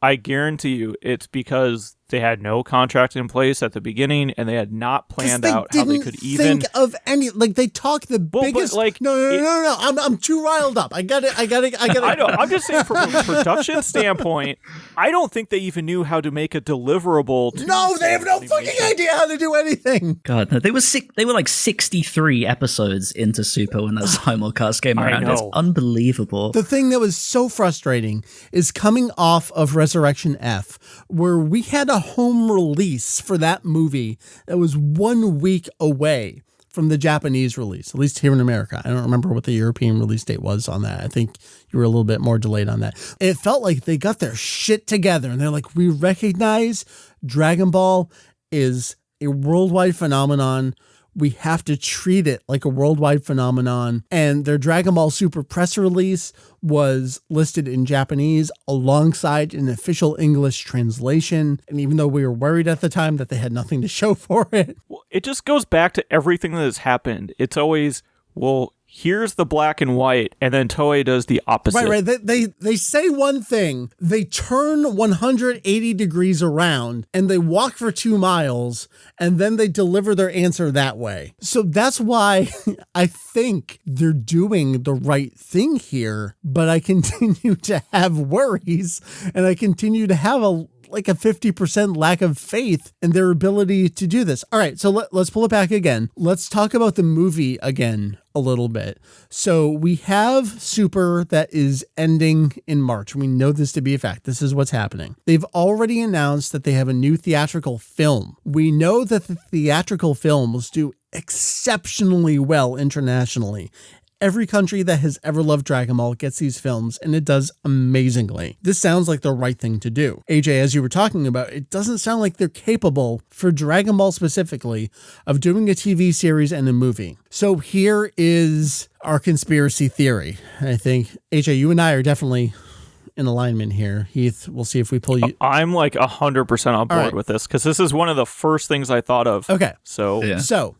I guarantee you, it's because they had no contract in place at the beginning, and they had not planned out how they could even think of any. Like they talk the biggest. But like, no. I'm too riled up. I got it. I know. I'm just saying, from a production standpoint, I don't think they even knew how to make a deliverable. No, they have no fucking idea how to do anything. God, no, they were like 63 episodes into Super when that simulcast came around. It's unbelievable. The thing that was so frustrating is coming off of Resurrection F, where we had a home release for that movie that was 1 week away from the Japanese release, at least here in America. I don't remember what the European release date was on that. I think you were a little bit more delayed on that. It felt like they got their shit together and they're like, we recognize Dragon Ball is a worldwide phenomenon. We have to treat it like a worldwide phenomenon. And their Dragon Ball Super press release was listed in Japanese alongside an official English translation. And even though we were worried at the time that they had nothing to show for it. Well, it just goes back to everything that has happened. It's always, well, here's the black and white, and then Toei does the opposite. Right. They say one thing, they turn 180 degrees around, and they walk for 2 miles, and then they deliver their answer that way. So that's why I think they're doing the right thing here, but I continue to have worries, and I continue to have a 50% lack of faith in their ability to do this. All right, so let's pull it back again. Let's talk about the movie again a little bit. So we have Super that is ending in March. We know this to be a fact. This is what's happening. They've already announced that they have a new theatrical film. We know that the theatrical films do exceptionally well internationally. Every country that has ever loved Dragon Ball gets these films, and it does amazingly. This sounds like the right thing to do. AJ, as you were talking about, it doesn't sound like they're capable, for Dragon Ball specifically, of doing a TV series and a movie. So here is our conspiracy theory. I think, AJ, you and I are definitely in alignment here. Heath, we'll see if we pull you. I'm like 100% on board with this, because this is one of the first things I thought of. Okay. So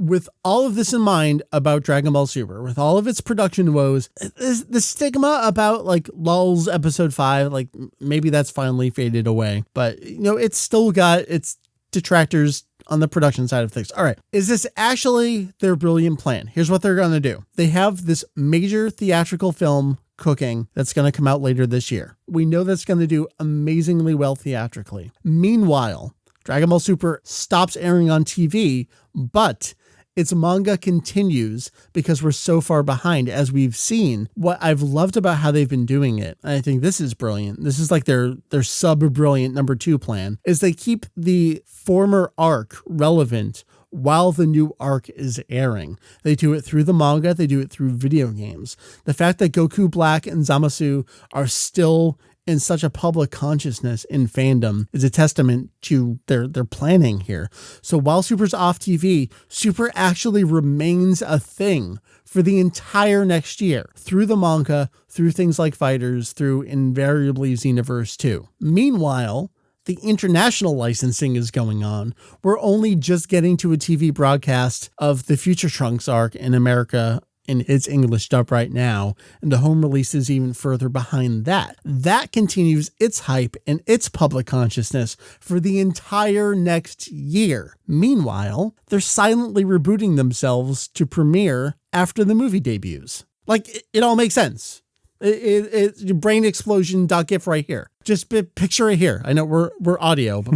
with all of this in mind about Dragon Ball Super, with all of its production woes, the stigma about like Lulz episode 5, like maybe that's finally faded away, but it's still got its detractors on the production side of things. All right. Is this actually their brilliant plan? Here's what they're going to do. They have this major theatrical film cooking that's going to come out later this year. We know that's going to do amazingly well theatrically. Meanwhile, Dragon Ball Super stops airing on TV, but its manga continues because we're so far behind, as we've seen. What I've loved about how they've been doing it, and I think this is brilliant, this is like their sub-brilliant number 2 plan, is they keep the former arc relevant while the new arc is airing. They do it through the manga, they do it through video games. The fact that Goku Black and Zamasu are still in such a public consciousness in fandom is a testament to their planning here. So while Super's off TV, Super actually remains a thing for the entire next year, through the manga, through things like Fighters, through invariably Xenoverse 2. Meanwhile, the international licensing is going on. We're only just getting to a TV broadcast of the Future Trunks arc in America in its English dub right now, and the home release is even further behind that. That continues its hype and its public consciousness for the entire next year. Meanwhile, they're silently rebooting themselves to premiere after the movie debuts. Like, it all makes sense. It brain explosion .gif right here. Just picture it here. I know we're audio, but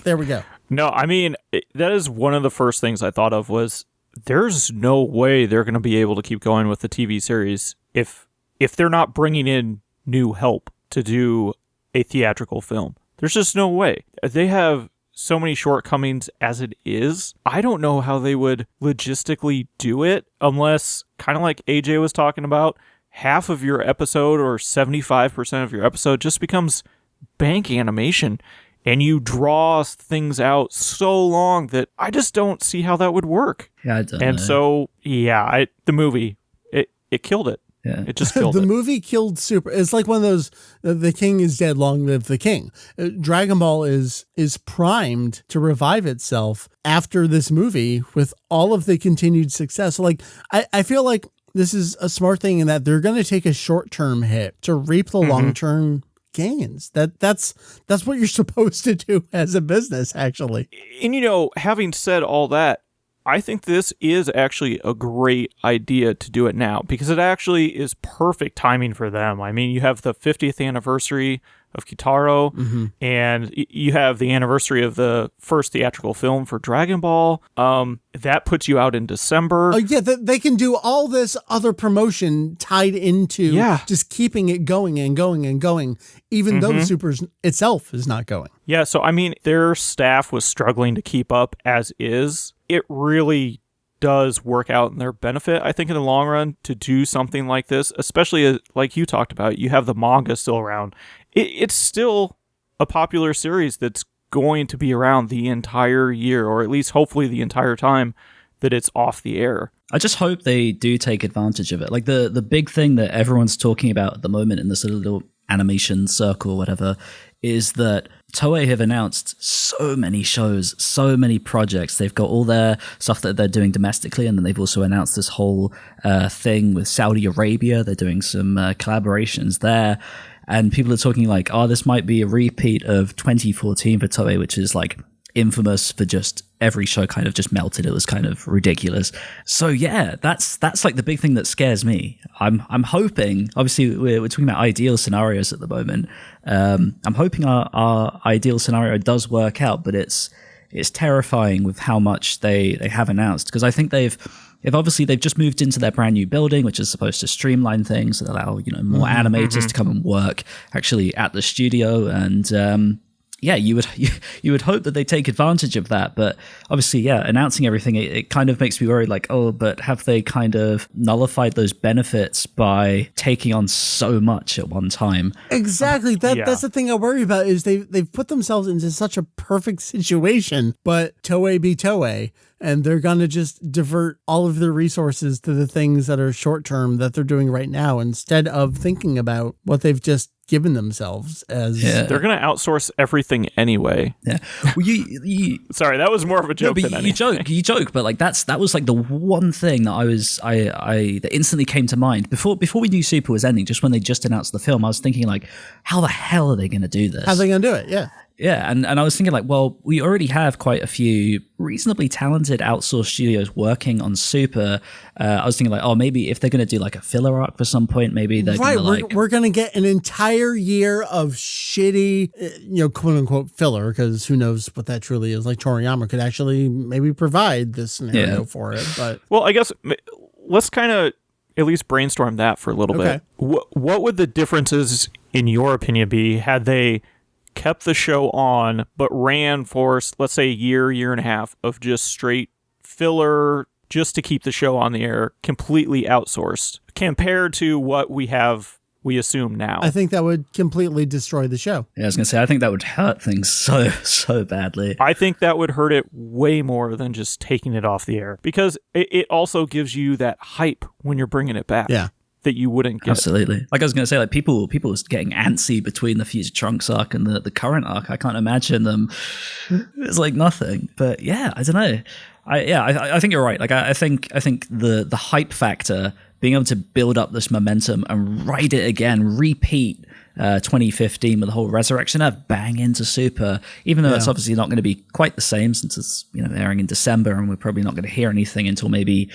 there we go. No, I mean, that is one of the first things I thought of was, there's no way they're going to be able to keep going with the TV series if they're not bringing in new help to do a theatrical film. There's just no way. They have so many shortcomings as it is. I don't know how they would logistically do it unless, kind of like AJ was talking about, half of your episode or 75% of your episode just becomes bank animation and you draw things out so long that I just don't see how that would work. Yeah, I don't and know. So, yeah, the movie, it killed it. Yeah. It just killed the it. movie killed Super. It's like one of those, the king is dead, long live the king. Dragon Ball is primed to revive itself after this movie with all of the continued success. So like, I feel like this is a smart thing in that they're going to take a short-term hit to reap the long-term gains. That's what you're supposed to do as a business, actually. And, having said all that, I think this is actually a great idea to do it now because it actually is perfect timing for them. I mean, you have the 50th anniversary of Kitaro, and you have the anniversary of the first theatrical film for Dragon Ball. That puts you out in December. Oh, yeah, they can do all this other promotion tied into just keeping it going and going and going, even though Super itself is not going. Yeah, so I mean, their staff was struggling to keep up as is. It really does work out in their benefit, I think, in the long run to do something like this, especially like you talked about. You have the manga still around. It's still a popular series that's going to be around the entire year, or at least hopefully the entire time that it's off the air. I just hope they do take advantage of it. Like the big thing that everyone's talking about at the moment in this little animation circle or whatever is that Toei have announced so many shows, so many projects. They've got all their stuff that they're doing domestically, and then they've also announced this whole thing with Saudi Arabia. They're doing some collaborations there. And people are talking like, oh, this might be a repeat of 2014 for Toei, which is like infamous for just every show kind of just melted. It was kind of ridiculous. So yeah, that's like the big thing that scares me. I'm hoping, obviously we're talking about ideal scenarios at the moment. I'm hoping our ideal scenario does work out, but it's terrifying with how much they have announced, because I think they've just moved into their brand new building, which is supposed to streamline things and allow, more animators to come and work actually at the studio. And you would hope that they take advantage of that. But obviously, announcing everything, it kind of makes me worried, like, oh, but have they kind of nullified those benefits by taking on so much at one time? Exactly. That's the thing I worry about is they've put themselves into such a perfect situation, but Toei be Toei. And they're going to just divert all of their resources to the things that are short term that they're doing right now instead of thinking about what they've just given themselves as. Yeah. They're going to outsource everything anyway. Yeah. Well, you sorry, that was more of a joke than anything. You joke, but like that was like the one thing that that instantly came to mind before we knew Super was ending. Just when they just announced the film, I was thinking like, how the hell are they going to do this? How are they going to do it? Yeah. Yeah, and I was thinking like, well, we already have quite a few reasonably talented outsourced studios working on Super. I was thinking like, oh, maybe if they're going to do like a filler arc for some point, maybe they're going to like... We're going to get an entire year of shitty, quote unquote filler, because who knows what that truly is. Like Toriyama could actually maybe provide this scenario for it. But well, I guess let's kind of at least brainstorm that for a little bit. What would the differences, in your opinion, be had they kept the show on, but ran for, let's say, a year and a half of just straight filler just to keep the show on the air, completely outsourced, compared to what we assume now? I think that would completely destroy the show. Yeah, I was going to say, I think that would hurt things so badly. I think that would hurt it way more than just taking it off the air, because it also gives you that hype when you're bringing it back. Yeah. That you wouldn't get. Absolutely. Like I was going to say, like people was getting antsy between the Future Trunks arc and the current arc. I can't imagine them. It's like nothing. But yeah, I don't know. I think you're right. Like I think the hype factor, being able to build up this momentum and ride it again, repeat 2015 with the whole Resurrection Earth, bang into Super, even though it's obviously not going to be quite the same since it's airing in December, and we're probably not going to hear anything until maybe,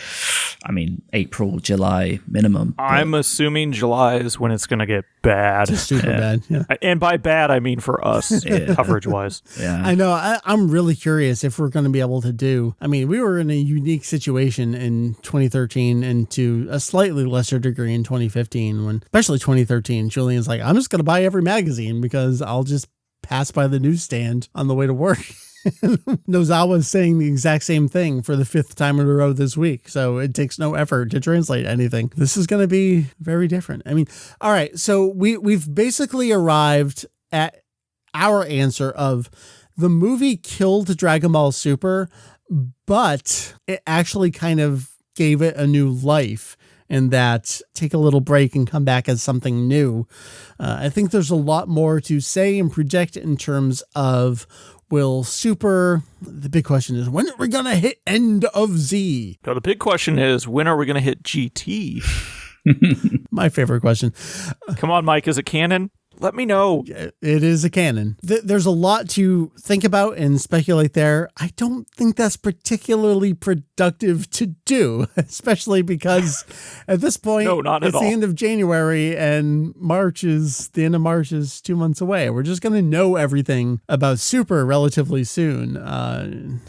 I mean, April, July minimum. I'm assuming July is when it's going to get bad. Just super bad. Yeah. And by bad, I mean for us, coverage-wise. Yeah. I know. I'm really curious if we're going to be able to do. I mean, we were in a unique situation in 2013 and to a slightly lesser degree in 2015 when, especially 2013, Julian's like, I'm just going to buy every magazine because I'll just pass by the newsstand on the way to work. Nozawa's saying the exact same thing for the 5th time in a row this week. So it takes no effort to translate anything. This is going to be very different. I mean, all right. So we've basically arrived at our answer of the movie killed Dragon Ball Super, but it actually kind of gave it a new life. And that take a little break and come back as something new. I think there's a lot more to say and project in terms of will Super, the big question is, when are we going to hit end of Z? No, the big question is, when are we going to hit GT? My favorite question. Come on, Mike, is it canon? Let me know. It is a canon. There's a lot to think about and speculate there. I don't think that's particularly productive to do, especially because at this point, no, not at it's all. the end of January and the end of March is 2 months away. We're just going to know everything about Super relatively soon.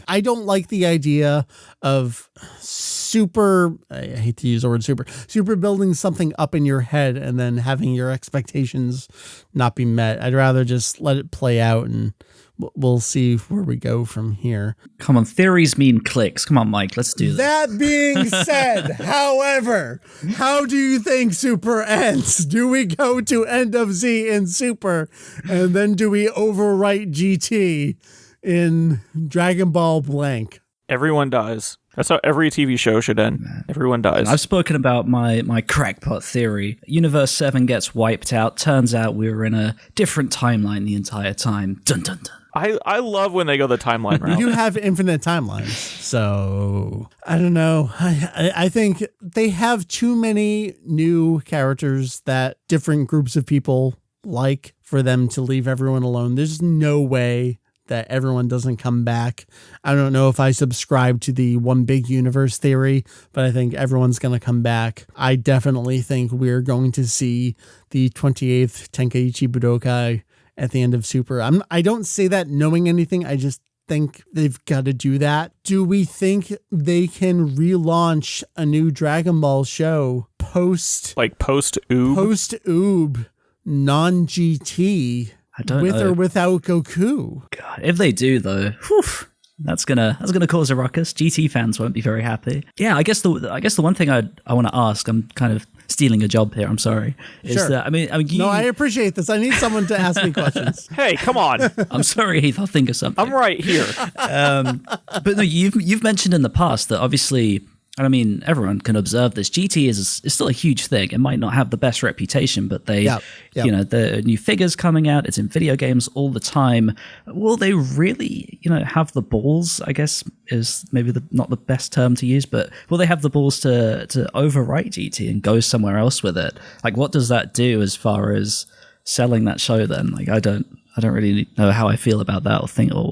I don't like the idea of Super, I hate to use the word super building something up in your head and then having your expectations not be met. I'd rather just let it play out and we'll see where we go from here. Come on, theories mean clicks. Come on, Mike, let's do this. That being said, however, how do you think Super ends? Do we go to end of Z in Super and then do we overwrite GT in Dragon Ball blank? Everyone dies. That's how every TV show should end. Everyone dies. I've spoken about my crackpot theory. Universe 7 gets wiped out. Turns out we were in a different timeline the entire time. Dun dun dun. I love when they go the timeline route. You have infinite timelines. So I don't know. I think they have too many new characters that different groups of people like for them to leave everyone alone. There's no way that everyone doesn't come back. I don't know if I subscribe to the one big universe theory, but I think everyone's going to come back. I definitely think we're going to see the 28th Tenkaichi Budokai at the end of Super. I don't say that knowing anything. I just think they've got to do that. Do we think they can relaunch a new Dragon Ball show post-Oob, non-GT? I don't with know. or without Goku. God, if they do though, that's gonna cause a ruckus. GT fans won't be very happy. Yeah, I guess the one thing I want to ask, I'm kind of stealing a job here. I'm sorry. Is sure. that I mean No, I appreciate this. I need someone to ask me questions. Hey, come on. I'm sorry, Heath. I'll think of something. I'm right here. But no, you've mentioned in the past that obviously. I mean, everyone can observe this. GT is still a huge thing. It might not have the best reputation, but they, you know, the new figures coming out. It's in video games all the time. Will they really, have the balls? I guess is maybe not the best term to use, but will they have the balls to overwrite GT and go somewhere else with it? Like, what does that do as far as selling that show? Then, like, I don't really know how I feel about that or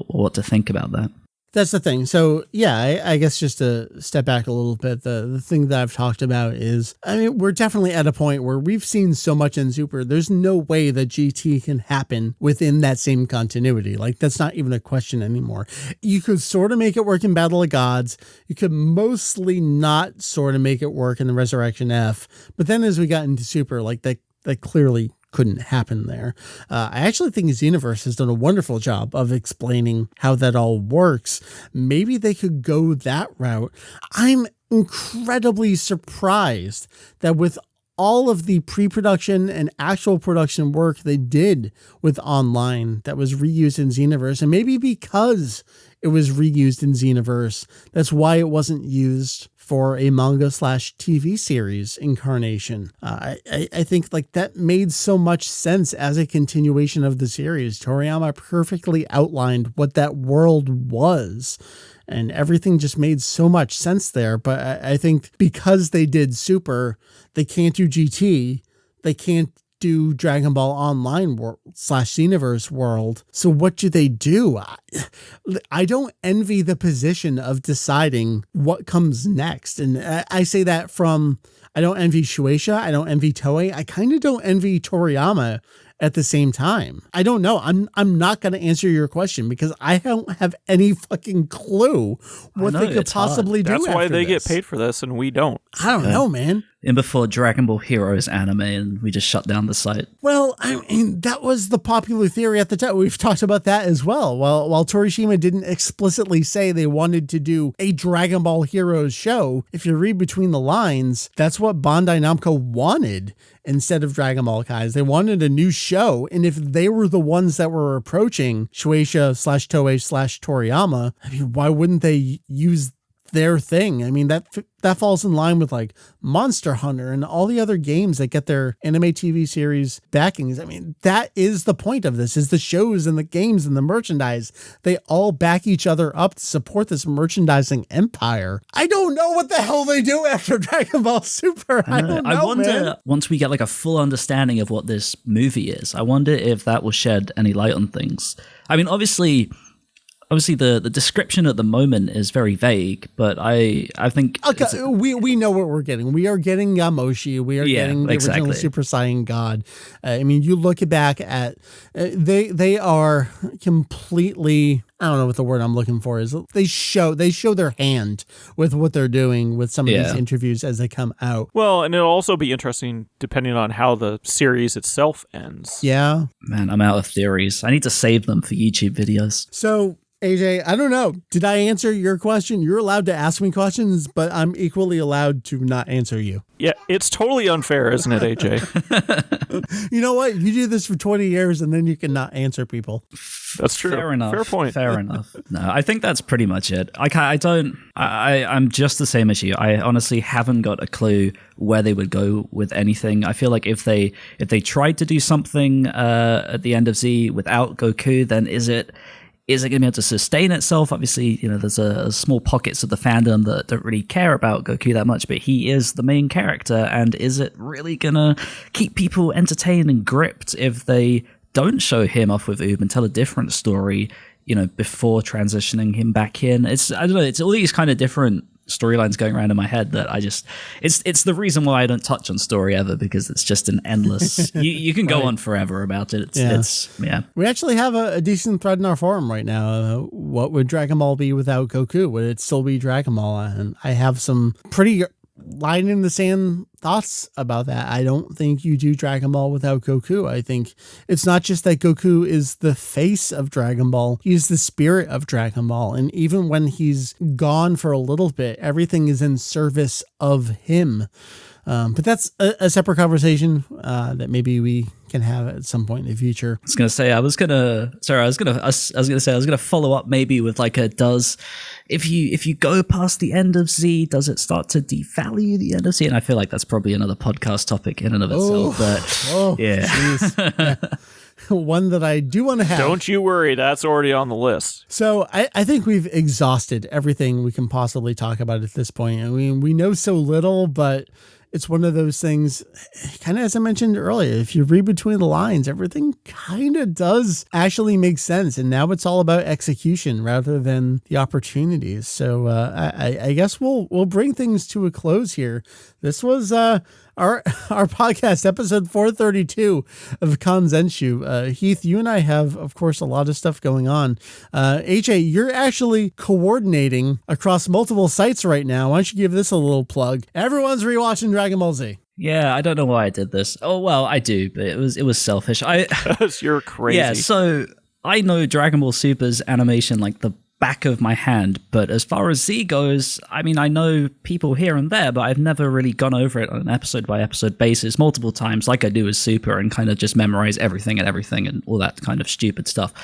what to think about that. That's the thing. So, yeah, I guess just to step back a little bit, the thing that I've talked about is, I mean, we're definitely at a point where we've seen so much in Super. There's no way that GT can happen within that same continuity. Like, that's not even a question anymore. You could sort of make it work in Battle of Gods. You could mostly not sort of make it work in the Resurrection F. But then as we got into Super, like, that clearly couldn't happen there. I actually think Xenoverse has done a wonderful job of explaining how that all works. Maybe they could go that route. I'm incredibly surprised that with all of the pre-production and actual production work they did with online that was reused in Xenoverse, and maybe because it was reused in Xenoverse, that's why it wasn't used for a manga/TV series incarnation. I think like that made so much sense as a continuation of the series. Toriyama perfectly outlined what that world was, and everything just made so much sense there. But I think because they did Super, they can't do GT. They can't do Dragon Ball Online world / Xenoverse world. So what do they do? I don't envy the position of deciding what comes next. And I say that from, I don't envy Shueisha. I don't envy Toei. I kind of don't envy Toriyama at the same time. I don't know. I'm not going to answer your question because I don't have any fucking clue what they could possibly do. That's why they get paid for this and we don't. I don't know, man. In before Dragon Ball Heroes anime, and we just shut down the site. Well, I mean, that was the popular theory at the time. We've talked about that as well. While Torishima didn't explicitly say they wanted to do a Dragon Ball Heroes show, if you read between the lines, that's what Bandai Namco wanted instead of Dragon Ball Kais. They wanted a new show, and if they were the ones that were approaching Shueisha / Toei / Toriyama, I mean, why wouldn't they use their thing? I mean, that falls in line with like Monster Hunter and all the other games that get their anime TV series backings. I mean, that is the point of this, is the shows and the games and the merchandise. They all back each other up to support this merchandising empire. I don't know what the hell they do after Dragon Ball Super. I don't know, I wonder, man. once we get like a full understanding of what this movie is, I wonder if that will shed any light on things. I mean, obviously the description at the moment is very vague, but I think we know what we're getting. We are getting Yamoshi. We are getting the original Super Saiyan God. I mean, you look back at they are completely, I don't know what the word I'm looking for is. They show their hand with what they're doing with some of these interviews as they come out. Well, and it'll also be interesting depending on how the series itself ends. Yeah. Man, I'm out of theories. I need to save them for YouTube videos. So, AJ, I don't know. Did I answer your question? You're allowed to ask me questions, but I'm equally allowed to not answer you. Yeah, it's totally unfair, isn't it, AJ? You know what? You do this for 20 years and then you can not answer people. That's true. Fair enough. Fair point. Fair enough. No, I think that's pretty much it. I'm just the same as you. I honestly haven't got a clue where they would go with anything. I feel like if they tried to do something at the end of Z without Goku, then is it going to be able to sustain itself? Obviously, there's a small pockets of the fandom that don't really care about Goku that much, but he is the main character. And is it really going to keep people entertained and gripped if they don't show him off with Oob and tell a different story, before transitioning him back in? I don't know. It's all these kind of different storylines going around in my head that it's the reason why I don't touch on story ever, because it's just an endless, you can go on forever about it. It's We actually have a decent thread in our forum right now. What would Dragon Ball be without Goku? Would it still be Dragon Ball? And I have some pretty line in the sand thoughts about that. I don't think you do Dragon Ball without Goku. I think it's not just that Goku is the face of Dragon Ball, he's the spirit of Dragon Ball. And even when he's gone for a little bit, everything is in service of him. But that's a separate conversation that maybe we can have at some point in the future. I was gonna follow up maybe with like if you go past the end of Z, does it start to devalue the end of Z? And I feel like that's probably another podcast topic in and of itself. One that I do want to have. Don't you worry, that's already on the list. So I think we've exhausted everything we can possibly talk about at this point. I mean, we know so little, but it's one of those things, kind of as I mentioned earlier, if you read between the lines, everything kind of does actually make sense. And now it's all about execution rather than the opportunities. So I guess we'll bring things to a close here. This was our podcast, episode 432 of Kanzenshuu. Heath, you and I have, of course, a lot of stuff going on. AJ, you're actually coordinating across multiple sites right now. Why don't you give this a little plug? Everyone's rewatching Dragon Ball Z. Yeah, I don't know why I did this. Oh, well, I do, but it was selfish. You're crazy. Yeah, so I know Dragon Ball Super's animation like the back of my hand, but as far as Z goes, I mean, I know people here and there, but I've never really gone over it on an episode by episode basis multiple times like I do with Super and kind of just memorize everything and all that kind of stupid stuff.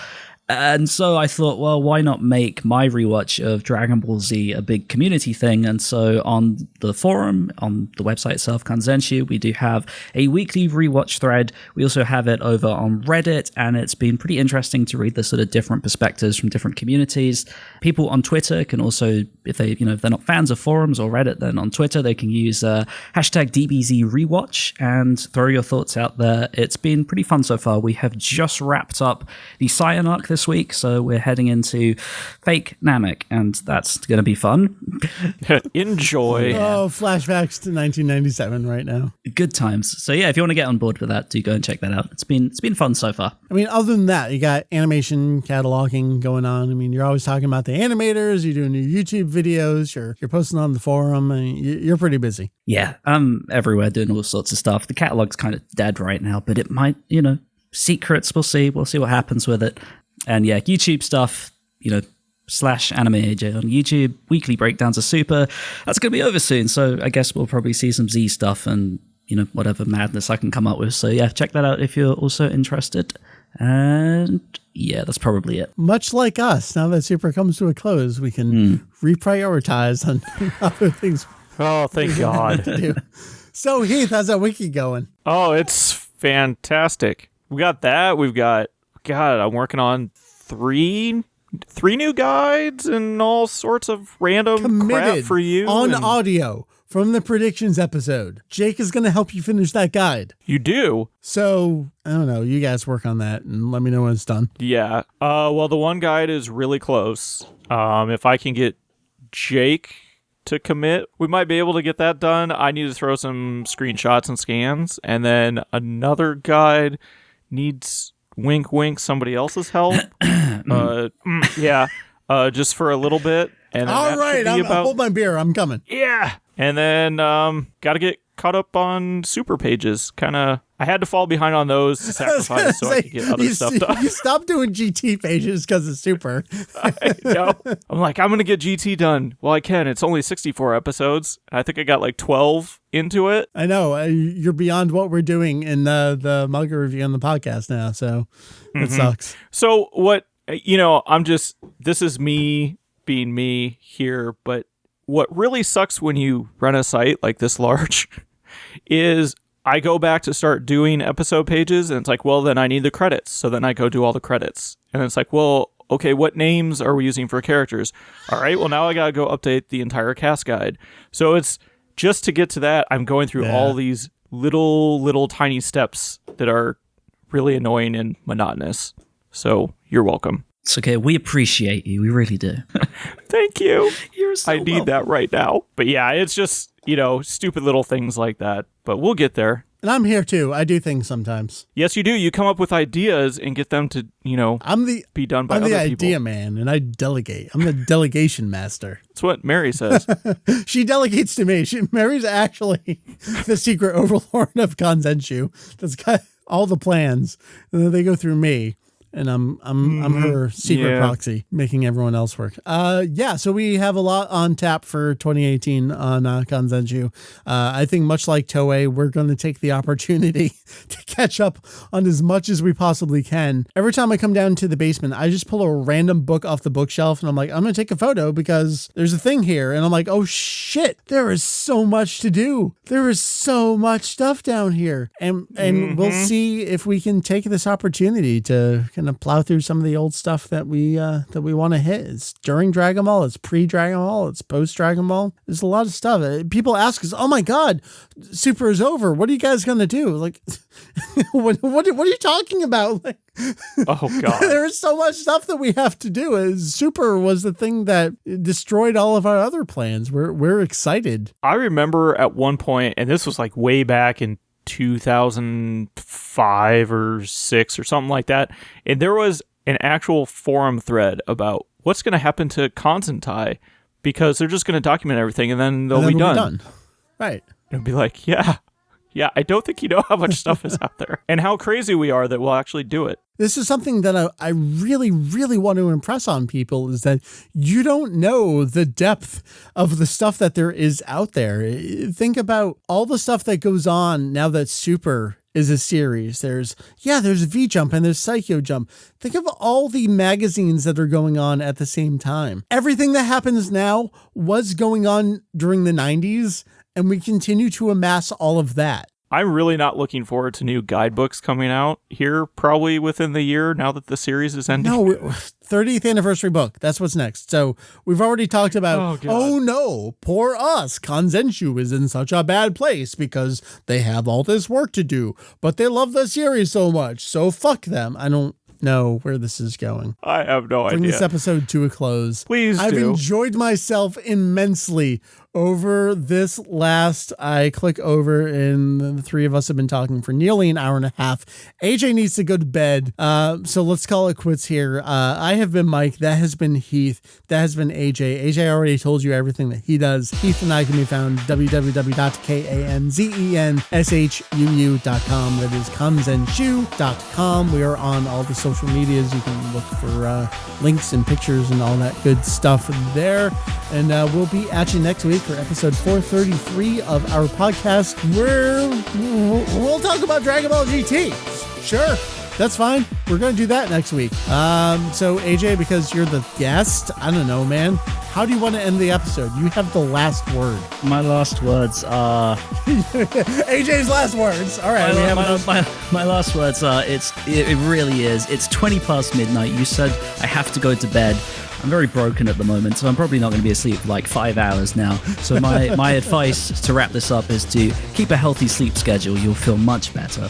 And so I thought, well, why not make my rewatch of Dragon Ball Z a big community thing? And so on the forum, on the website itself, Kanzenshuu, we do have a weekly rewatch thread. We also have it over on Reddit, and it's been pretty interesting to read the sort of different perspectives from different communities. People on Twitter can also, if they, if they're not fans of forums or Reddit, then on Twitter they can use hashtag DBZRewatch and throw your thoughts out there. It's been pretty fun so far. We have just wrapped up the Saiyan arc this week, so we're heading into Fake Namek, and that's going to be fun. Enjoy. Oh, flashbacks to 1997 right now. Good times. So yeah, if you want to get on board with that, do go and check that out. It's been fun so far. I mean, other than that, you got animation cataloging going on. I mean, you're always talking about the animators. You're doing your YouTube videos. You're posting on the forum. I mean, you're pretty busy. Yeah, I'm everywhere doing all sorts of stuff. The catalog's kind of dead right now, but it might, secrets. We'll see. We'll see what happens with it. And yeah, YouTube stuff, / Anime AJ on YouTube, weekly breakdowns of Super. That's going to be over soon. So I guess we'll probably see some Z stuff and, whatever madness I can come up with. So yeah, check that out if you're also interested. And yeah, that's probably it. Much like us, now that Super comes to a close, we can reprioritize on other things. Oh, thank God. To do. So Heath, how's that wiki going? Oh, it's fantastic. We got that. We've got, God, I'm working on three new guides and all sorts of random crap for you. On audio from the predictions episode. Jake is going to help you finish that guide. You do? So, I don't know. You guys work on that and let me know when it's done. Yeah. Well, the one guide is really close. If I can get Jake to commit, we might be able to get that done. I need to throw some screenshots and scans. And then another guide needs, wink, wink, somebody else's help. Just for a little bit. And all right, I'll hold my beer. I'm coming. Yeah. And then got to get caught up on super pages. I had to fall behind on those to sacrifice so I could get other stuff done. You stopped doing GT pages because of super. I know. I'm like, I'm going to get GT done. Well, I can. It's only 64 episodes. I think I got like 12 into it. I know. You're beyond what we're doing in the manga review on the podcast now. So it sucks. So what, this is me being me here, but what really sucks when you run a site like this large is I go back to start doing episode pages and it's like, well, then I need the credits. So then I go do all the credits. And it's like, well, okay, what names are we using for characters? All right, well, now I got to go update the entire cast guide. So it's just to get to that, I'm going through all these little tiny steps that are really annoying and monotonous. So you're welcome. It's okay. We appreciate you. We really do. Thank you. You're so I need that right now. But yeah, it's just, stupid little things like that. But we'll get there. And I'm here too. I do things sometimes. Yes, you do. You come up with ideas and get them to, be done by other people. I'm the idea man, and I delegate. I'm the delegation master. That's what Mary says. She delegates to me. Mary's actually the secret overlord of Kanzenshuu. That's got all the plans, and then they go through me. And I'm her secret proxy, making everyone else work. So we have a lot on tap for 2018 on Kanzenshuu. I think much like Toei, we're going to take the opportunity to catch up on as much as we possibly can. Every time I come down to the basement, I just pull a random book off the bookshelf and I'm like, I'm going to take a photo because there's a thing here. And I'm like, oh shit, there is so much to do. There is so much stuff down here. And we'll see if we can take this opportunity to kind of plow through some of the old stuff that we want to hit. It's during Dragon Ball, it's pre-Dragon Ball, it's post-Dragon Ball. There's a lot of stuff. People ask us, oh my God, Super is over. What are you guys going to do? Like, what are you talking about? Like, oh God. There's so much stuff that we have to do. Super was the thing that destroyed all of our other plans. We're excited. I remember at one point, and this was like way back in 2005 or 6 or something like that, and there was an actual forum thread about what's going to happen to Kanzenshuu because they're just going to document everything and then they'll be done. Right. And be like, yeah, I don't think you know how much stuff is out there and how crazy we are that we'll actually do it. This is something that I really, really want to impress on people is that you don't know the depth of the stuff that there is out there. Think about all the stuff that goes on now that Super is a series. There's V-Jump and there's Psycho Jump. Think of all the magazines that are going on at the same time. Everything that happens now was going on during the 90s, and we continue to amass all of that. I'm really not looking forward to new guidebooks coming out here probably within the year now that the series is ending. No, 30th anniversary book. That's what's next. So we've already talked about, oh no, poor us. Kanzenshuu is in such a bad place because they have all this work to do, but they love the series so much. So fuck them. I don't know where this is going. I have no idea. Bring this episode to a close. Please do. I've enjoyed myself immensely over this last. I click over and the three of us have been talking for nearly an hour and a half. AJ needs to go to bed. So let's call it quits here. I have been Mike. That has been Heath. That has been AJ. AJ already told you everything that he does. Heath and I can be found www.kanzenshuu.com. That is kanzenshuu.com. We are on all the social medias. You can look for links and pictures and all that good stuff there. And we'll be at you next week for episode 433 of our podcast, where we'll talk about Dragon Ball GT. Sure, that's fine. We're going to do that next week. So AJ, because you're the guest, I don't know, man. How do you want to end the episode? You have the last word. My last words are... AJ's last words. All right. My last words are, it really is. It's 20 past midnight. You said I have to go to bed. I'm very broken at the moment, so I'm probably not going to be asleep for like 5 hours now. So my advice to wrap this up is to keep a healthy sleep schedule. You'll feel much better.